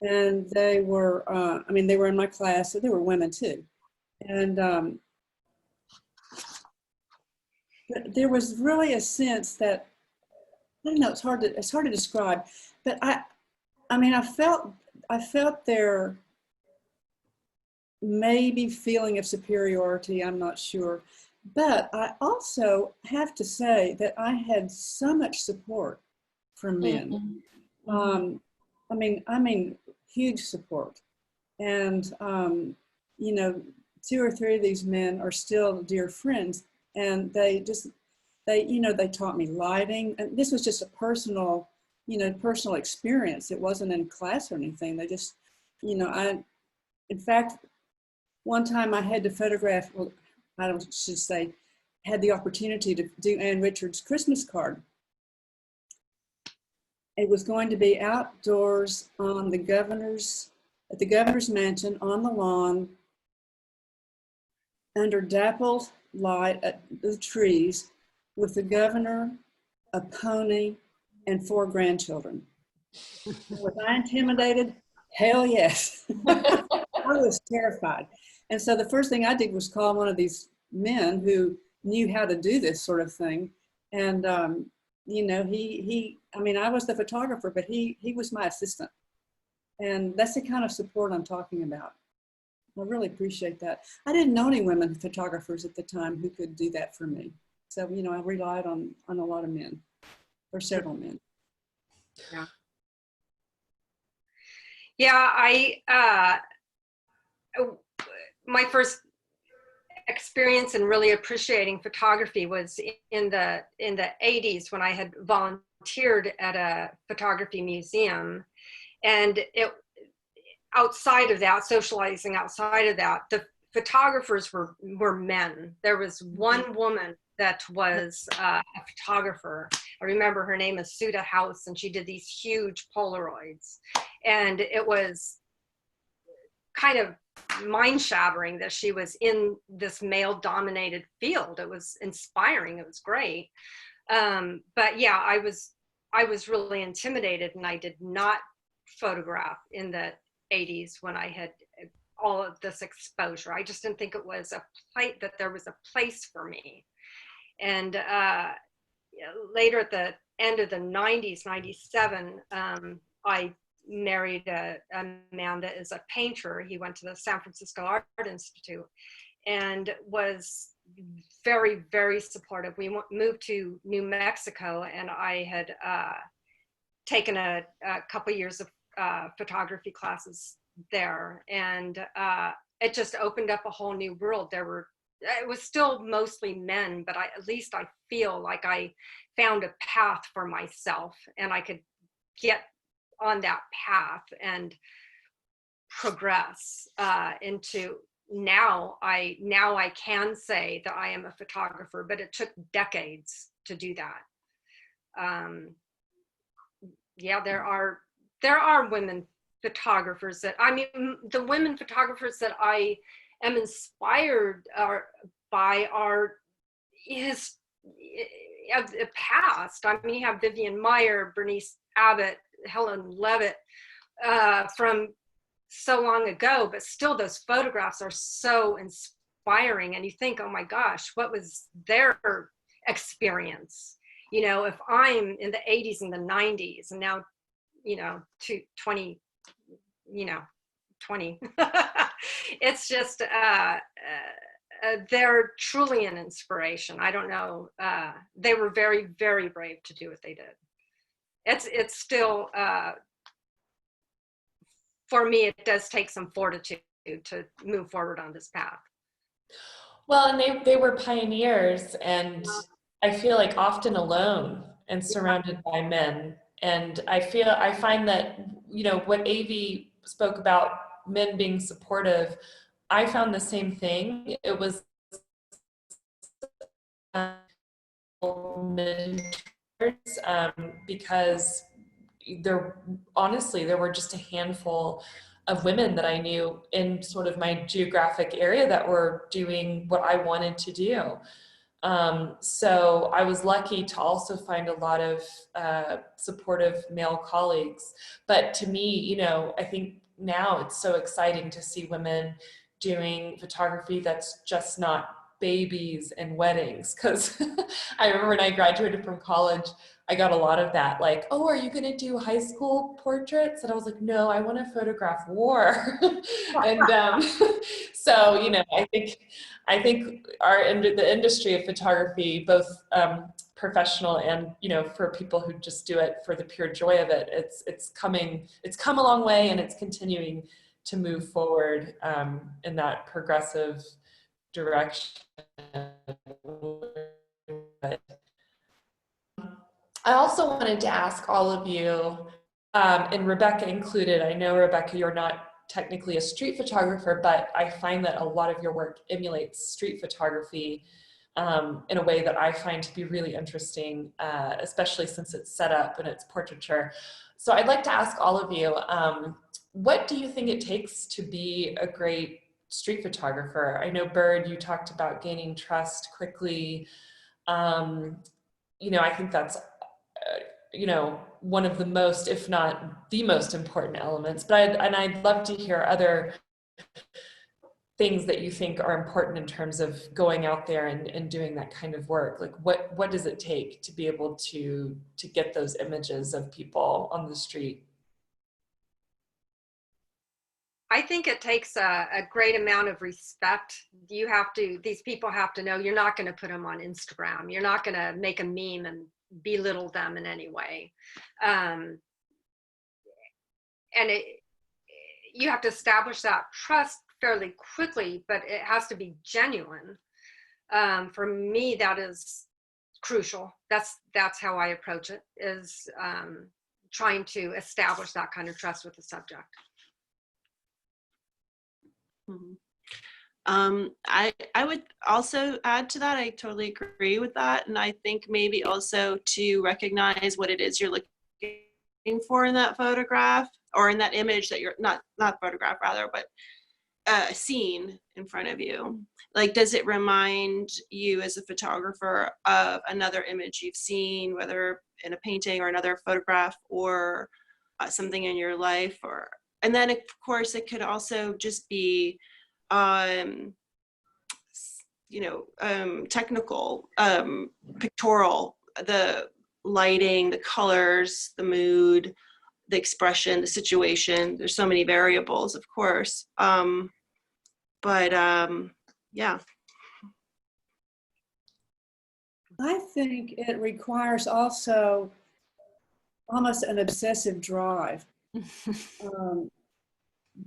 and they were, I mean, they were in my class, so they were women too. And there was really a sense that, I don't know, it's hard to describe, but I mean, I felt their maybe feeling of superiority, I'm not sure. But I also have to say that I had so much support from men. I mean, huge support. And, you know, 2 or 3 of these men are still dear friends, and they taught me lighting. And this was just a personal experience. It wasn't in class or anything. They just, you know, in fact, one time I had to photograph, well, had the opportunity to do Ann Richards' Christmas card. It was going to be outdoors on at the governor's mansion on the lawn, under dappled light at the trees, with the governor, a pony, and 4 grandchildren. Was I intimidated? Hell yes. I was terrified. And so the first thing I did was call one of these men who knew how to do this sort of thing. And, you know, I mean, I was the photographer, but he was my assistant. And that's the kind of support I'm talking about. I really appreciate that. I didn't know any women photographers at the time who could do that for me. So, you know, I relied on a lot of men, or several men. Yeah. Yeah, my first experience in really appreciating photography was in the 80s when I had volunteered at a photography museum. And it, outside of that, socializing outside of that, the photographers were men. There was one woman that was a photographer. I remember her name is Suda House, and she did these huge Polaroids. And it was kind of mind-shattering that she was in this male-dominated field. It was inspiring. It was great. But yeah, I was really intimidated, and I did not photograph in the 80s when I had all of this exposure. I just didn't think it was that there was a place for me. And later at the end of the 90s, 97, I married a man that is a painter. He went to the San Francisco Art Institute and was very, very supportive. We moved to New Mexico, and I had taken a couple years of photography classes there, and it just opened up a whole new world. It was still mostly men, but at least I feel like I found a path for myself, and I could get on that path and progress into now I can say that I am a photographer, but it took decades to do that. Yeah, there are women photographers that, I mean, the women photographers that I am inspired by are of the past. I mean, you have Vivian Meyer, Bernice Abbott, Helen Levitt from so long ago, but still those photographs are so inspiring. And you think, oh my gosh, what was their experience? You know, if I'm in the 80s and the 90s and now, you know, 20, it's just, they're truly an inspiration. I don't know. They were very, very brave to do what they did. It's still, for me, it does take some fortitude to move forward on this path. Well, and they were pioneers, and I feel like often alone and surrounded by men. And I find that, you know, what Avi spoke about men being supportive, I found the same thing. It was because there were just a handful of women that I knew in sort of my geographic area that were doing what I wanted to do. So I was lucky to also find a lot of supportive male colleagues. But to me, you know, I think now it's so exciting to see women doing photography that's just not babies and weddings. Because I remember when I graduated from college, I got a lot of that, like, oh, are you gonna do high school portraits? And I was like, no, I wanna photograph war. And so, you know, I think the industry of photography, both professional and, you know, for people who just do it for the pure joy of it, it's come a long way, and it's continuing to move forward in that progressive direction. But I also wanted to ask all of you, and Rebecca included, I know, Rebecca, you're not technically a street photographer, but I find that a lot of your work emulates street photography in a way that I find to be really interesting, especially since it's set up and it's portraiture. So I'd like to ask all of you, what do you think it takes to be a great street photographer? I know, Bird, you talked about gaining trust quickly. You know, I think that's you know, one of the most, if not the most important elements. But I'd love to hear other things that you think are important in terms of going out there and doing that kind of work. Like, what does it take to be able to get those images of people on the street? I think it takes a great amount of respect. These people have to know you're not going to put them on Instagram. You're not going to make a meme and belittle them in any way. You have to establish that trust fairly quickly, but it has to be genuine. For me, that is crucial. That's how I approach it, is trying to establish that kind of trust with the subject. I would also add to that. I totally agree with that, and I think maybe also to recognize what it is you're looking for in that photograph or in that image that you're not photograph rather, but a scene in front of you. Like, does it remind you as a photographer of another image you've seen, whether in a painting or another photograph, or something in your life? And then of course it could also just be technical, pictorial, the lighting, the colors, the mood, the expression, the situation. There's so many variables, of course. Yeah. I think it requires also almost an obsessive drive.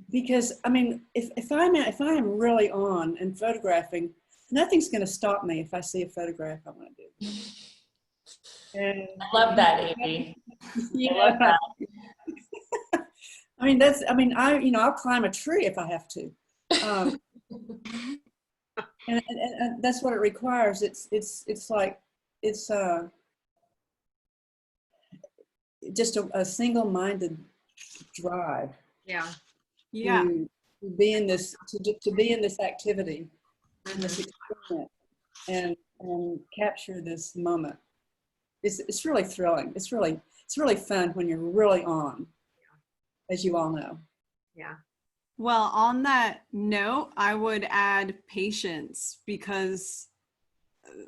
Because I mean, if I am really on and photographing, nothing's going to stop me if I see a photograph I want to do. And I love that, Amy. Yeah. I love that. I'll climb a tree if I have to. And that's what it requires. It's just a single-minded drive. Yeah. Yeah. To be in this activity, in this experiment, and capture this moment. It's really thrilling. It's really fun when you're really on, as you all know. Yeah. Well, on that note, I would add patience, because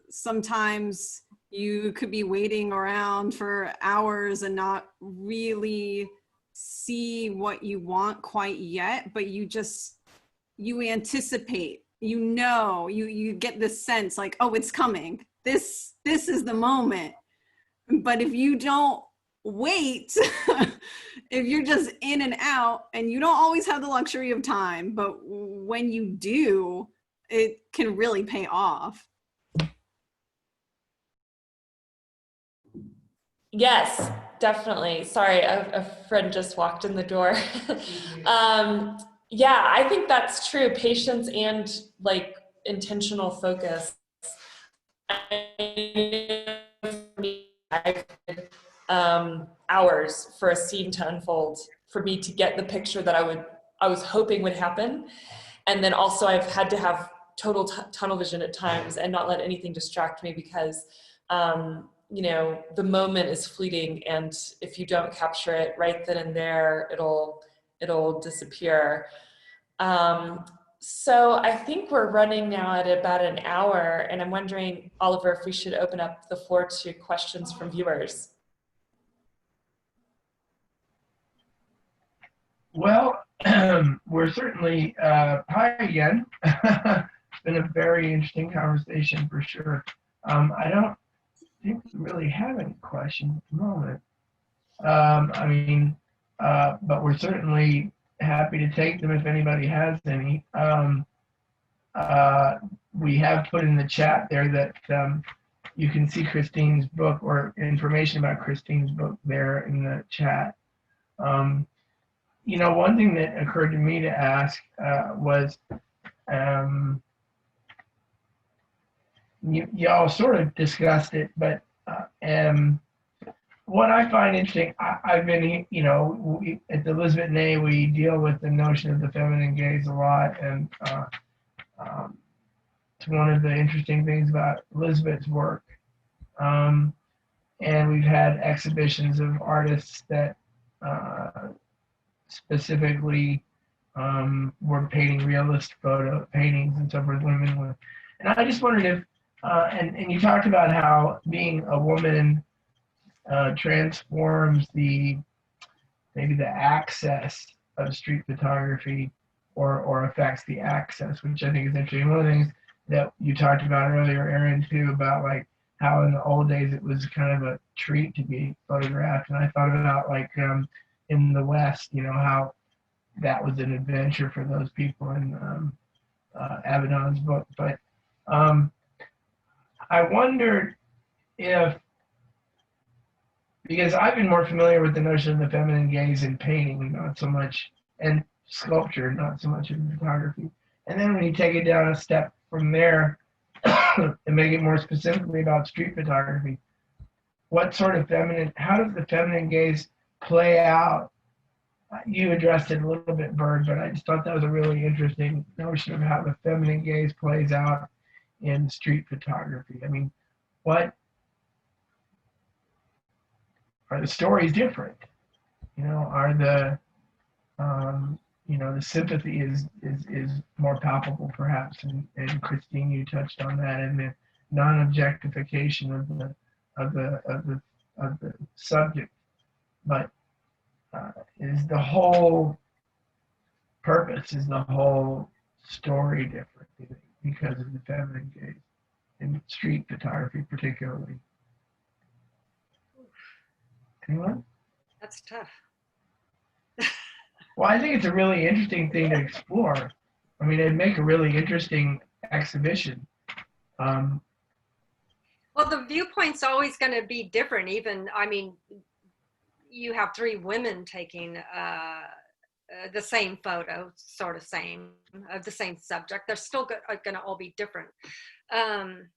sometimes you could be waiting around for hours and not really see what you want quite yet, but you anticipate, you get this sense like, oh, it's coming. This is the moment. But if you don't wait, if you're just in and out, and you don't always have the luxury of time, but when you do, it can really pay off. Yes, definitely. Sorry, a friend just walked in the door. Yeah, I think that's true. Patience and like intentional focus. I could, hours for a scene to unfold, for me to get the picture that I was hoping would happen. And then also I've had to have total tunnel vision at times and not let anything distract me, because the moment is fleeting, and if you don't capture it right then and there, it'll disappear. So I think we're running now at about an hour, and I'm wondering, Oliver, if we should open up the floor to questions from viewers. Well, we're certainly, hi again. It's been a very interesting conversation for sure. I don't think we really have any questions at the moment. But we're certainly happy to take them if anybody has any. We have put in the chat there that you can see Christine's book, or information about Christine's book there in the chat. One thing that occurred to me to ask was, y'all sort of discussed it, but what I find interesting, I've been, at the Elizabeth Nay, we deal with the notion of the feminine gaze a lot, and it's one of the interesting things about Elizabeth's work. And we've had exhibitions of artists that specifically were painting realist photo paintings and so forth, women with. And I just wondered if, and you talked about how being a woman transforms maybe the access of street photography. or affects the access, which I think is interesting. One of the things that you talked about earlier, Erin, too, about like how in the old days it was kind of a treat to be photographed, and I thought about like in the West, you know, how that was an adventure for those people in Avedon's book. But I wondered if, because I've been more familiar with the notion of the feminine gaze in painting, not so much, and sculpture, not so much in photography. And then when you take it down a step from there and make it more specifically about street photography, what sort of feminine, how does the feminine gaze play out? You addressed it a little bit, Bird, but I just thought that was a really interesting notion of how the feminine gaze plays out in street photography. I mean, what are the stories different? You know, are the you know, the sympathy is more palpable perhaps, and Christine, you touched on that, and the non-objectification of the subject, but is the whole purpose, is the whole story different because of the feminine gaze in street photography particularly? Anyone? That's tough. Well, I think it's a really interesting thing to explore. I mean, it'd make a really interesting exhibition. Well, the viewpoint's always going to be different. Even, I mean, you have three women taking the same photo, sort of same, of the same subject. They're still going to all be different. I'm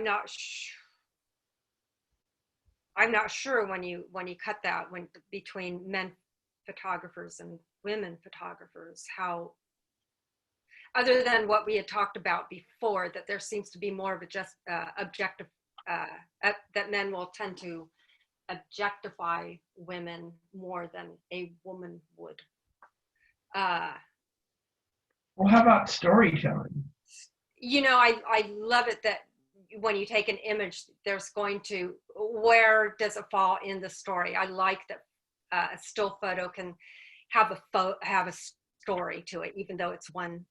not sure. I'm not sure when you cut that between men photographers and women photographers, how, other than what we had talked about before, that there seems to be more of a just objective, that men will tend to objectify women more than a woman would. Well, how about storytelling? You know, I love it that when you take an image, there's going to, where does it fall in the story? I like that a still photo can have a story to it, even though it's one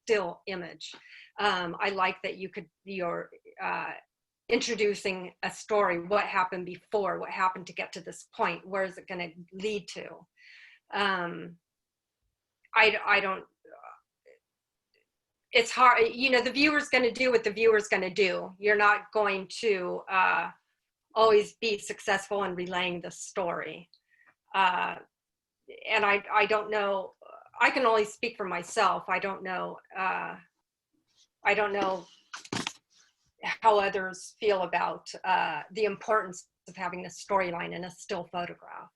still image. I like that you're introducing a story. What happened before? What happened to get to this point? Where is it going to lead to? I don't. It's hard, you know, the viewer's going to do what the viewer's going to do. You're not going to always be successful in relaying the story. And I don't know, I can only speak for myself. I don't know how others feel about the importance of having a storyline in a still photograph.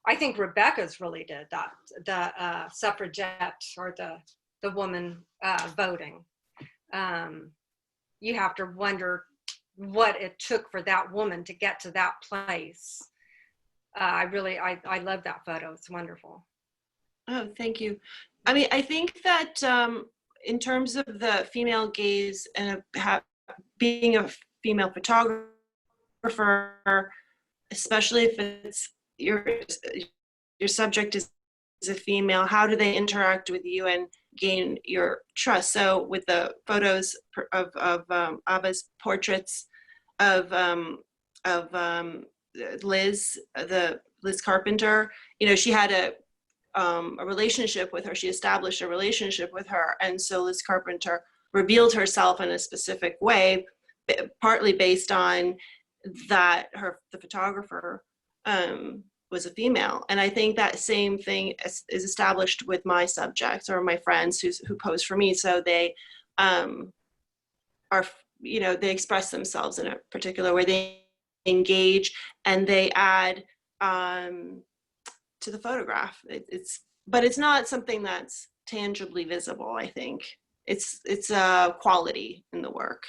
I think Rebecca's really did that, the suffragette, or the woman voting. You have to wonder what it took for that woman to get to that place. I love that photo. It's wonderful. Oh, thank you. I mean, I think that in terms of the female gaze and being a female photographer, especially if it's your subject is a female, how do they interact with you and gain your trust? So with the photos of Ava's portraits of Liz Carpenter, you know, she had a relationship with her. She established a relationship with her, and so Liz Carpenter revealed herself in a specific way, partly based on that the photographer was a female. And I think that same thing is established with my subjects or my friends who pose for me. So they are, you know, they express themselves in a particular way. They engage and they add to the photograph. But it's not something that's tangibly visible. I think it's a quality in the work.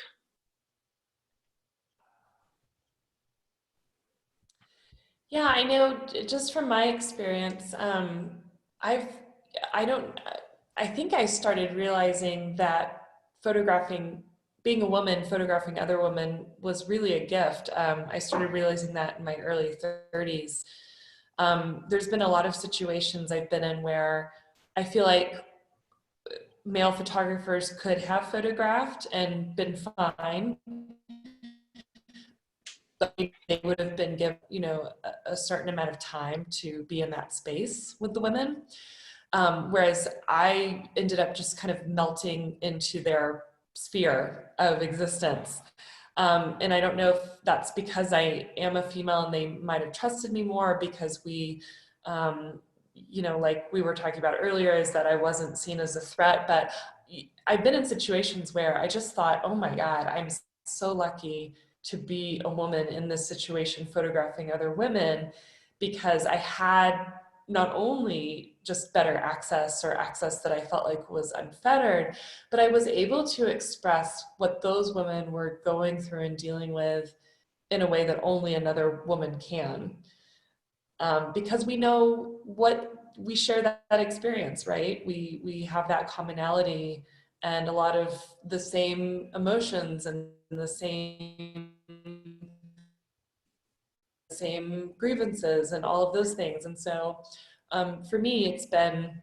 Yeah, I know just from my experience, I think I started realizing that being a woman, photographing other women was really a gift. I started realizing that in my early 30s. There's been a lot of situations I've been in where I feel like male photographers could have photographed and been fine, but they would have been given, you know, a certain amount of time to be in that space with the women. Whereas I ended up just kind of melting into their sphere of existence. And I don't know if that's because I am a female and they might have trusted me more, because we, you know, like we were talking about earlier, is that I wasn't seen as a threat. But I've been in situations where I just thought, oh my God, I'm so lucky to be a woman in this situation photographing other women, because I had not only just better access, or access that I felt like was unfettered, but I was able to express what those women were going through and dealing with in a way that only another woman can. Because we know we share that experience, right? We have that commonality and a lot of the same emotions and the same grievances and all of those things. And so for me, it's been,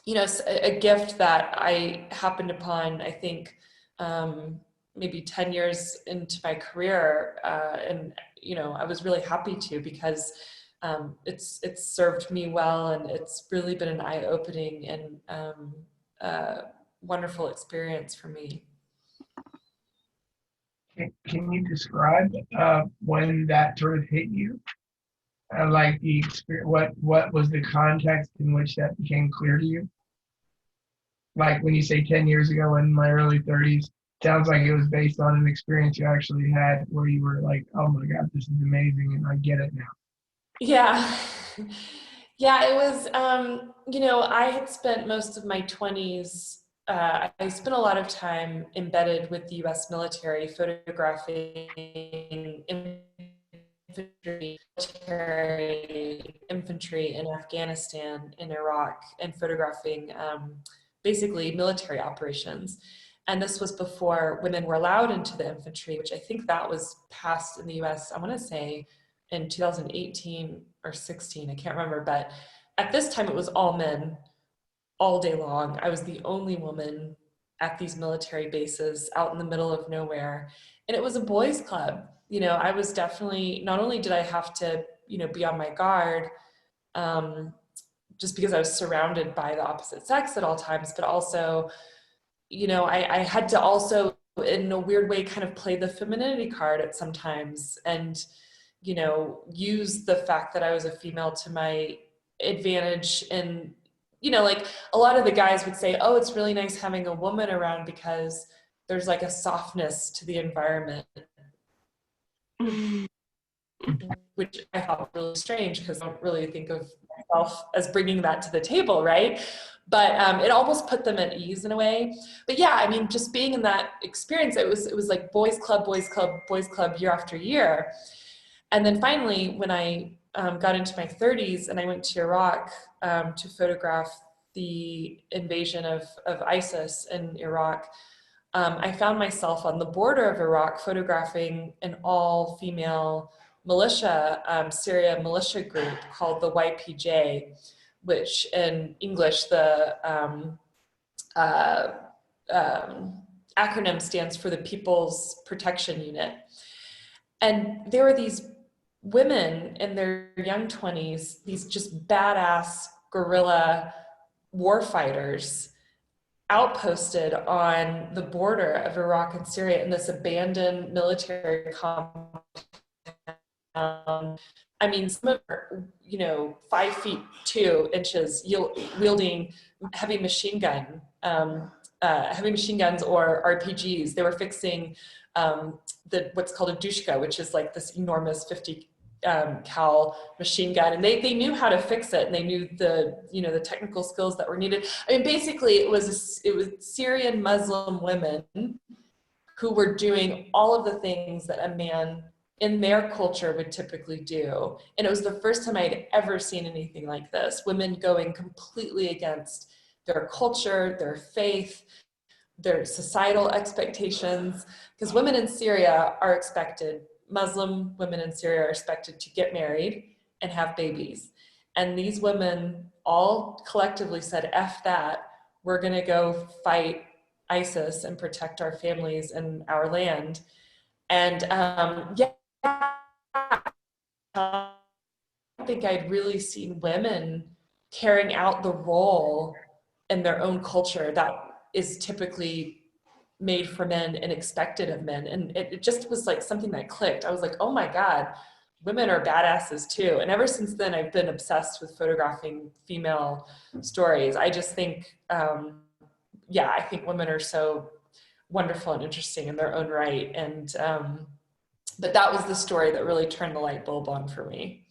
you know, a gift that I happened upon, I think, maybe 10 years into my career. And, you know, I was really happy to, because it's served me well, and it's really been an eye-opening and wonderful experience for me. Can you describe when that sort of hit you? Like the experience, what was the context in which that became clear to you? Like when you say 10 years ago, in my early 30s, sounds like it was based on an experience you actually had where you were like, oh my God, this is amazing, and I get it now. Yeah. Yeah, it was, you know, I had spent most of my 20s, I spent a lot of time embedded with the US military, photographing infantry in Afghanistan, in Iraq, and photographing basically military operations. And this was before women were allowed into the infantry, which I think that was passed in the US, I want to say in 2018 or 16, I can't remember, but at this time it was all men all day long. I was the only woman at these military bases out in the middle of nowhere. And it was a boys' club. You know, I was definitely, not only did I have to, you know, be on my guard, just because I was surrounded by the opposite sex at all times, but also, you know, I had to also, in a weird way, kind of play the femininity card at some times, and, you know, use the fact that I was a female to my advantage. And, you know, like a lot of the guys would say, oh, it's really nice having a woman around because there's like a softness to the environment, which I thought really strange, because I don't really think of myself as bringing that to the table, right? But it almost put them at ease in a way. But yeah, I mean, just being in that experience, it was like boys club, boys club, boys club, year after year. And then finally, when I got into my 30s and I went to Iraq to photograph the invasion of ISIS in Iraq, I found myself on the border of Iraq photographing an all-female militia, Syria militia group called the YPJ, which in English, the acronym stands for the People's Protection Unit. And there were these women in their young 20s, these just badass guerrilla warfighters, outposted on the border of Iraq and Syria in this abandoned military compound. I mean, some of them, you know, 5'2" wielding heavy machine guns or RPGs. They were fixing what's called a dushka, which is like this enormous 50 cal machine gun, and they knew how to fix it, and they knew the technical skills that were needed. I mean, basically, it was Syrian Muslim women who were doing all of the things that a man in their culture would typically do. And it was the first time I'd ever seen anything like this. Women going completely against their culture, their faith, their societal expectations, because women in Syria are expected, Muslim women in Syria are expected to get married and have babies. And these women all collectively said, F that, we're gonna go fight ISIS and protect our families and our land. And yeah, I don't think I'd really seen women carrying out the role in their own culture that is typically made for men and expected of men. And it just was like something that clicked. I was like, oh my God, women are badasses too. And ever since then, I've been obsessed with photographing female stories. I just think, yeah, I think women are so wonderful and interesting in their own right. And, but that was the story that really turned the light bulb on for me.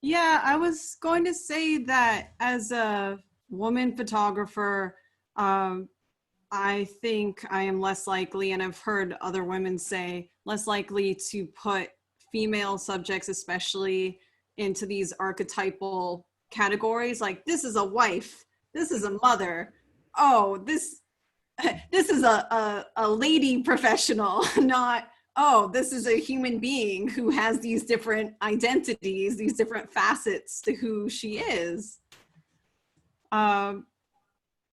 Yeah, I was going to say that as a woman photographer, I think I am less likely, and I've heard other women say, less likely to put female subjects, especially into these archetypal categories. Like, this is a wife, this is a mother, oh, this is a lady professional, not, oh, this is a human being who has these different identities, these different facets to who she is.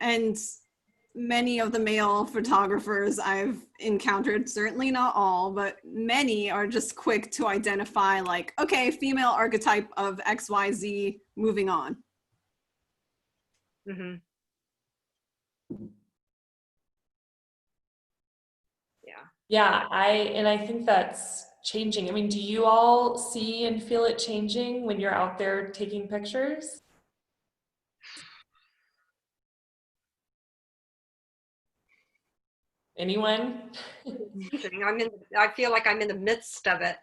And many of the male photographers I've encountered, certainly not all, but many are just quick to identify like, okay, female archetype of XYZ, moving on. Mm-hmm. Yeah, I think that's changing. I mean, do you all see and feel it changing when you're out there taking pictures? Anyone? I feel like I'm in the midst of it.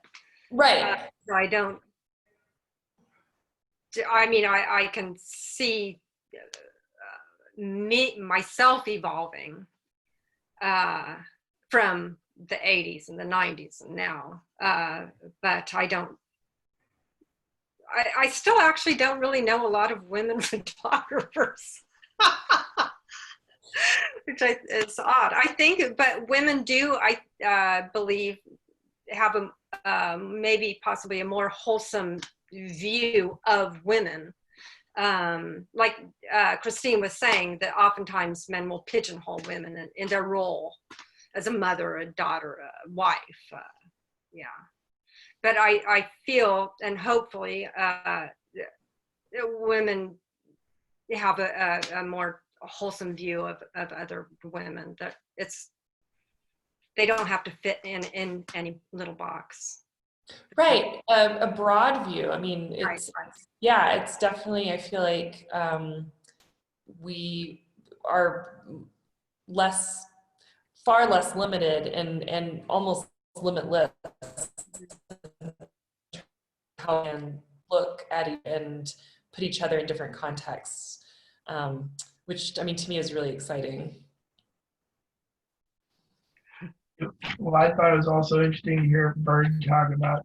Right. I can see myself evolving from the 80s and the 90s and now, but I still actually don't really know a lot of women photographers. Which is odd. I think, but women do, I believe, have a maybe possibly a more wholesome view of women. Like Christine was saying, that oftentimes men will pigeonhole women in their role as a mother, a daughter, a wife. Yeah. But I feel, and hopefully, women have a more wholesome view of other women, that they don't have to fit in any little box. Right, a broad view. I mean, it's right. Yeah, it's definitely, I feel like we are far less limited and almost limitless how we can look at it and put each other in different contexts, which, I mean, to me is really exciting. Well, I thought it was also interesting to hear Bird talk about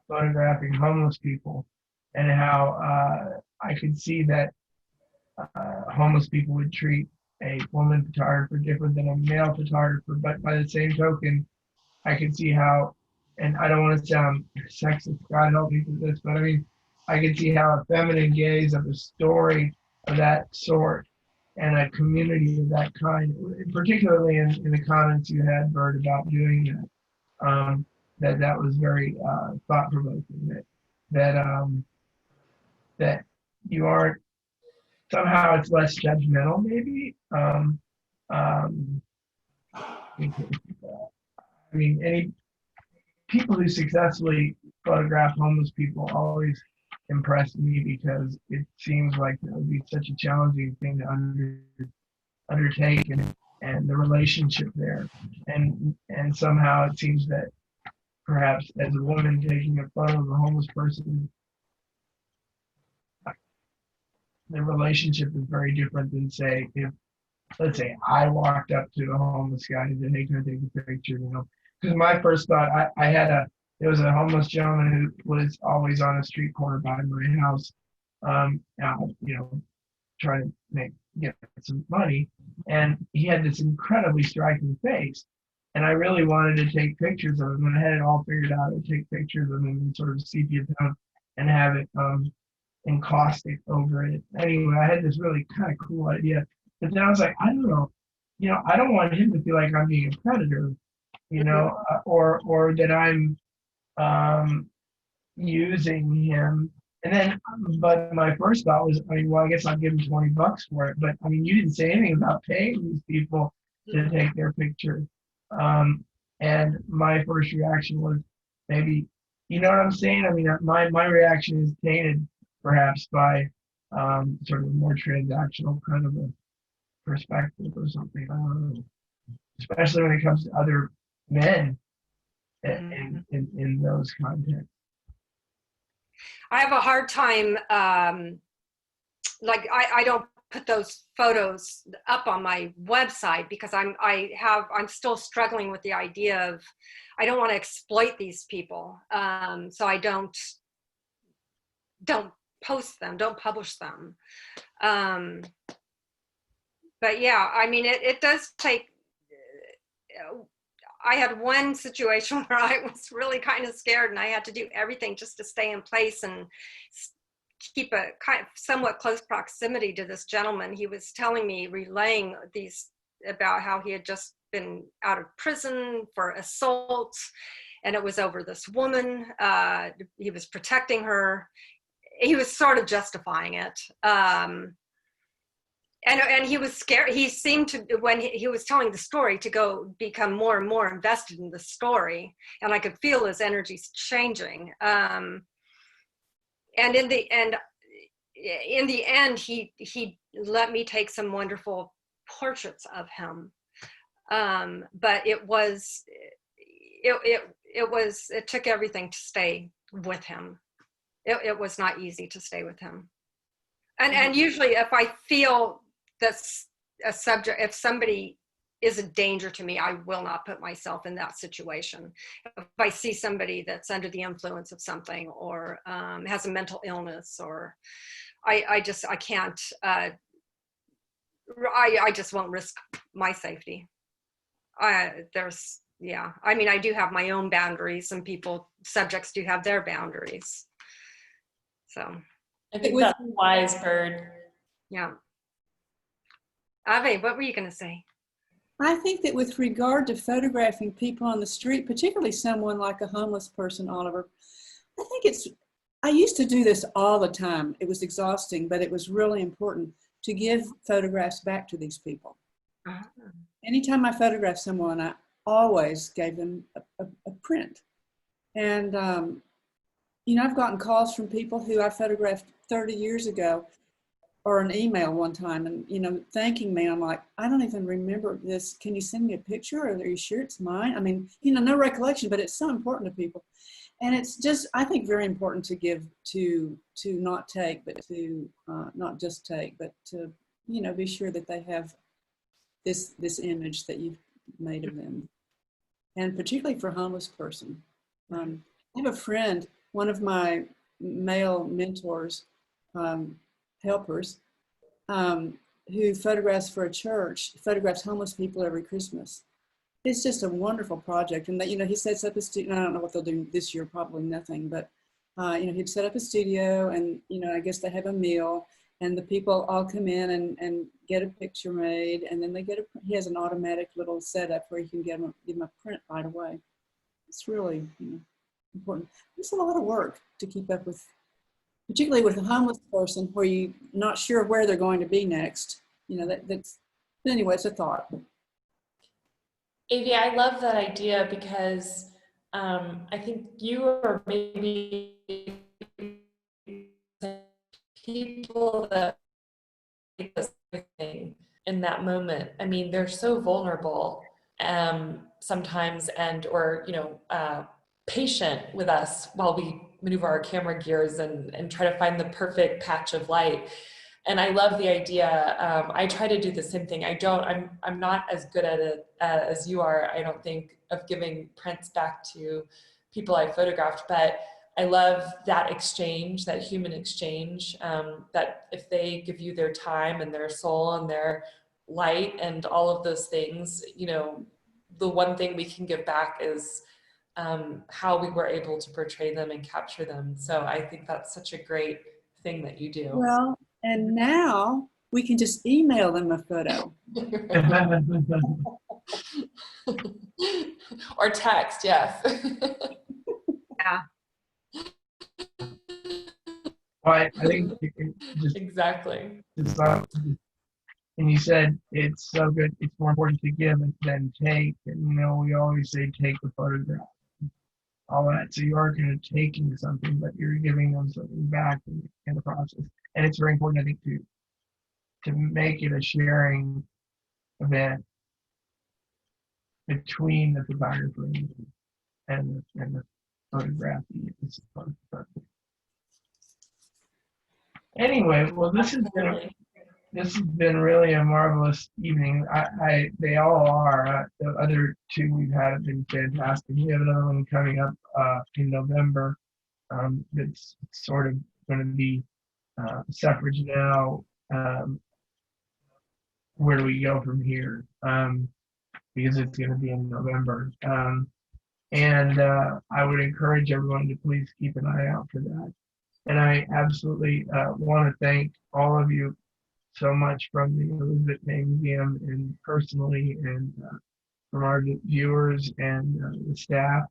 photographing homeless people, and how I could see that homeless people would treat a woman photographer different than a male photographer. But by the same token, I could see how, and I don't want to sound sexist, God help me with this, but I mean, I could see how a feminine gaze of a story of that sort and a community of that kind, particularly in the comments you had, Bert, about doing that, that was very thought-provoking. That you aren't, somehow it's less judgmental, maybe. I mean, any people who successfully photograph homeless people always impress me, because it seems like that would be such a challenging thing to undertake, and the relationship there, and somehow it seems that perhaps as a woman taking a photo of a homeless person, the relationship is very different than, say, if, let's say, I walked up to a homeless guy and said, hey, can I take a picture, you know? Because my first thought, there was a homeless gentleman who was always on a street corner by my house, you know, trying to get some money, and he had this incredibly striking face, and I really wanted to take pictures of him, and I had it all figured out to take pictures of him in sort of sepia tone. and have it encaustic over it. Anyway, I had this really kind of cool idea, but then I was like, I don't know, I don't want him to feel like I'm being a predator, or that I'm using him. And then, but my first thought was, I mean, well, I guess I'll give him $20 for it. But I mean, you didn't say anything about paying these people to take their picture. And my first reaction was maybe, you know what I'm saying? I mean, my reaction is tainted perhaps by sort of a more transactional kind of a perspective or something. I don't know. Especially when it comes to other men in those contexts. I have a hard time, like I don't put those photos up on my website because I'm still struggling with the idea of, I don't want to exploit these people. So I don't post them, don't publish them. But yeah, I mean, it does take, I had one situation where I was really kind of scared and I had to do everything just to stay in place and keep a kind of somewhat close proximity to this gentleman. He was telling me, relaying these about how he had just been out of prison for assault, and it was over this woman. He was protecting her. He was sort of justifying it. And he was scared. He seemed to, when he was telling the story, to go become more and more invested in the story. And I could feel his energies changing. And in the end, he let me take some wonderful portraits of him. But it took everything to stay with him. It was not easy to stay with him. And usually if I feel that's a subject, if somebody is a danger to me, I will not put myself in that situation. If I see somebody that's under the influence of something, or has a mental illness, or I can't, I just won't risk my safety. I mean, I do have my own boundaries, and subjects do have their boundaries. So I think that's wise, Bird. yeah. Ave, what were you going to say? I think that with regard to photographing people on the street, particularly someone like a homeless person, Oliver, I used to do this all the time. It was exhausting, but it was really important to give photographs back to these people. Uh-huh. Anytime I photographed someone, I always gave them a print. And, I've gotten calls from people who I photographed 30 years ago, or an email one time, and, thanking me. I'm like, I don't even remember this. Can you send me a picture? Or are you sure it's mine? I mean, no recollection, but it's so important to people. And it's just, I think, very important to give, to not take, but to not just take, but to, be sure that they have this image that you've made of them. And particularly for a homeless person. I have a friend, one of my male mentors, helpers, who photographs for a church, photographs homeless people every Christmas. It's just a wonderful project. And that, he sets up a studio. I don't know what they'll do this year, probably nothing, but he'd set up a studio, and I guess they have a meal, and the people all come in and get a picture made, and then he has an automatic little setup where you can give them a print right away. It's really important. It's a lot of work to keep up with, particularly with a homeless person, where you're not sure where they're going to be next. That's, anyway, it's a thought. Avi, I love that idea because I think you are maybe people that make this thing in that moment. I mean, they're so vulnerable sometimes, or patient with us while we maneuver our camera gears and try to find the perfect patch of light. And I love the idea. I try to do the same thing. I'm not as good at it as you are, I don't think, of giving prints back to people I photographed, but I love that exchange, that human exchange, that if they give you their time and their soul and their light and all of those things, the one thing we can give back is how we were able to portray them and capture them. So I think that's such a great thing that you do. Well, and now we can just email them a photo. Or text, yes. Yeah. Well, I think it just, Exactly. it's not, and you said it's so good, it's more important to give than take. And you know, we always say take the photograph, all that. So you are going to taking something, but you're giving them something back in the process. And it's very important, I think, to make it a sharing event between the photographer and the photography. Anyway, well, this has been really a marvelous evening. They all are. The other two we've had have been fantastic. We have another one coming up in November. That's sort of going to be Suffrage Now. Where do we go from here? Because it's going to be in November. And I would encourage everyone to please keep an eye out for that. And I absolutely want to thank all of you so much from the Elizabeth May Museum and personally, and from our viewers and the staff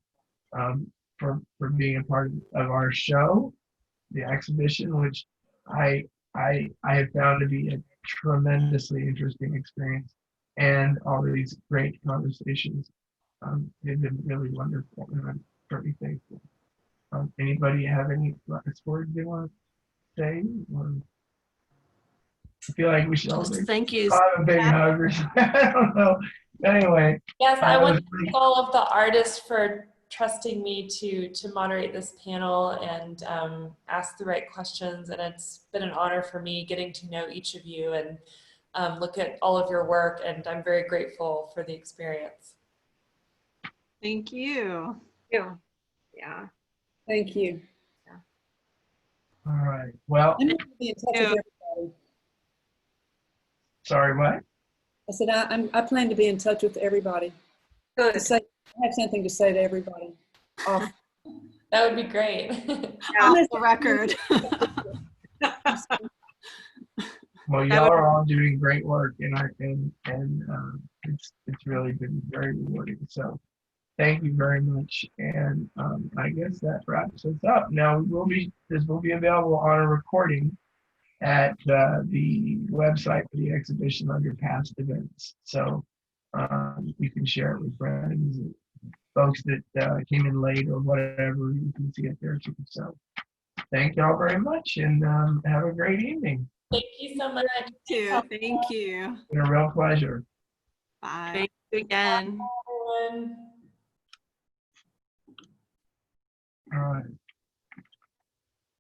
for being a part of our show, the exhibition, which I have found to be a tremendously interesting experience, and all of these great conversations. They've been really wonderful, and I'm very thankful. Anybody have any last words they want to say? Or I feel like we should all Thank you. have a big hug or something. I don't know. Anyway. Yes, I want to thank all of the artists for trusting me to moderate this panel and ask the right questions. And it's been an honor for me getting to know each of you and look at all of your work. And I'm very grateful for the experience. Thank you. Yeah. Thank you. All right. Well, I'm going to be in touch with everybody. sorry, what? I said I plan to be in touch with everybody. Good. I have something to say to everybody. That would be great. Off the record. Well, y'all are all doing great work, and it's really been very rewarding. So, thank you very much. And I guess that wraps us up. Now this will be available on a recording at the website for the exhibition under past events. So you can share it with friends, and folks that came in late or whatever. You can see it there too. So thank y'all very much, and have a great evening. Thank you so much. Thank you. It's been a real pleasure. Bye. Thank you again. Bye, everyone. All right.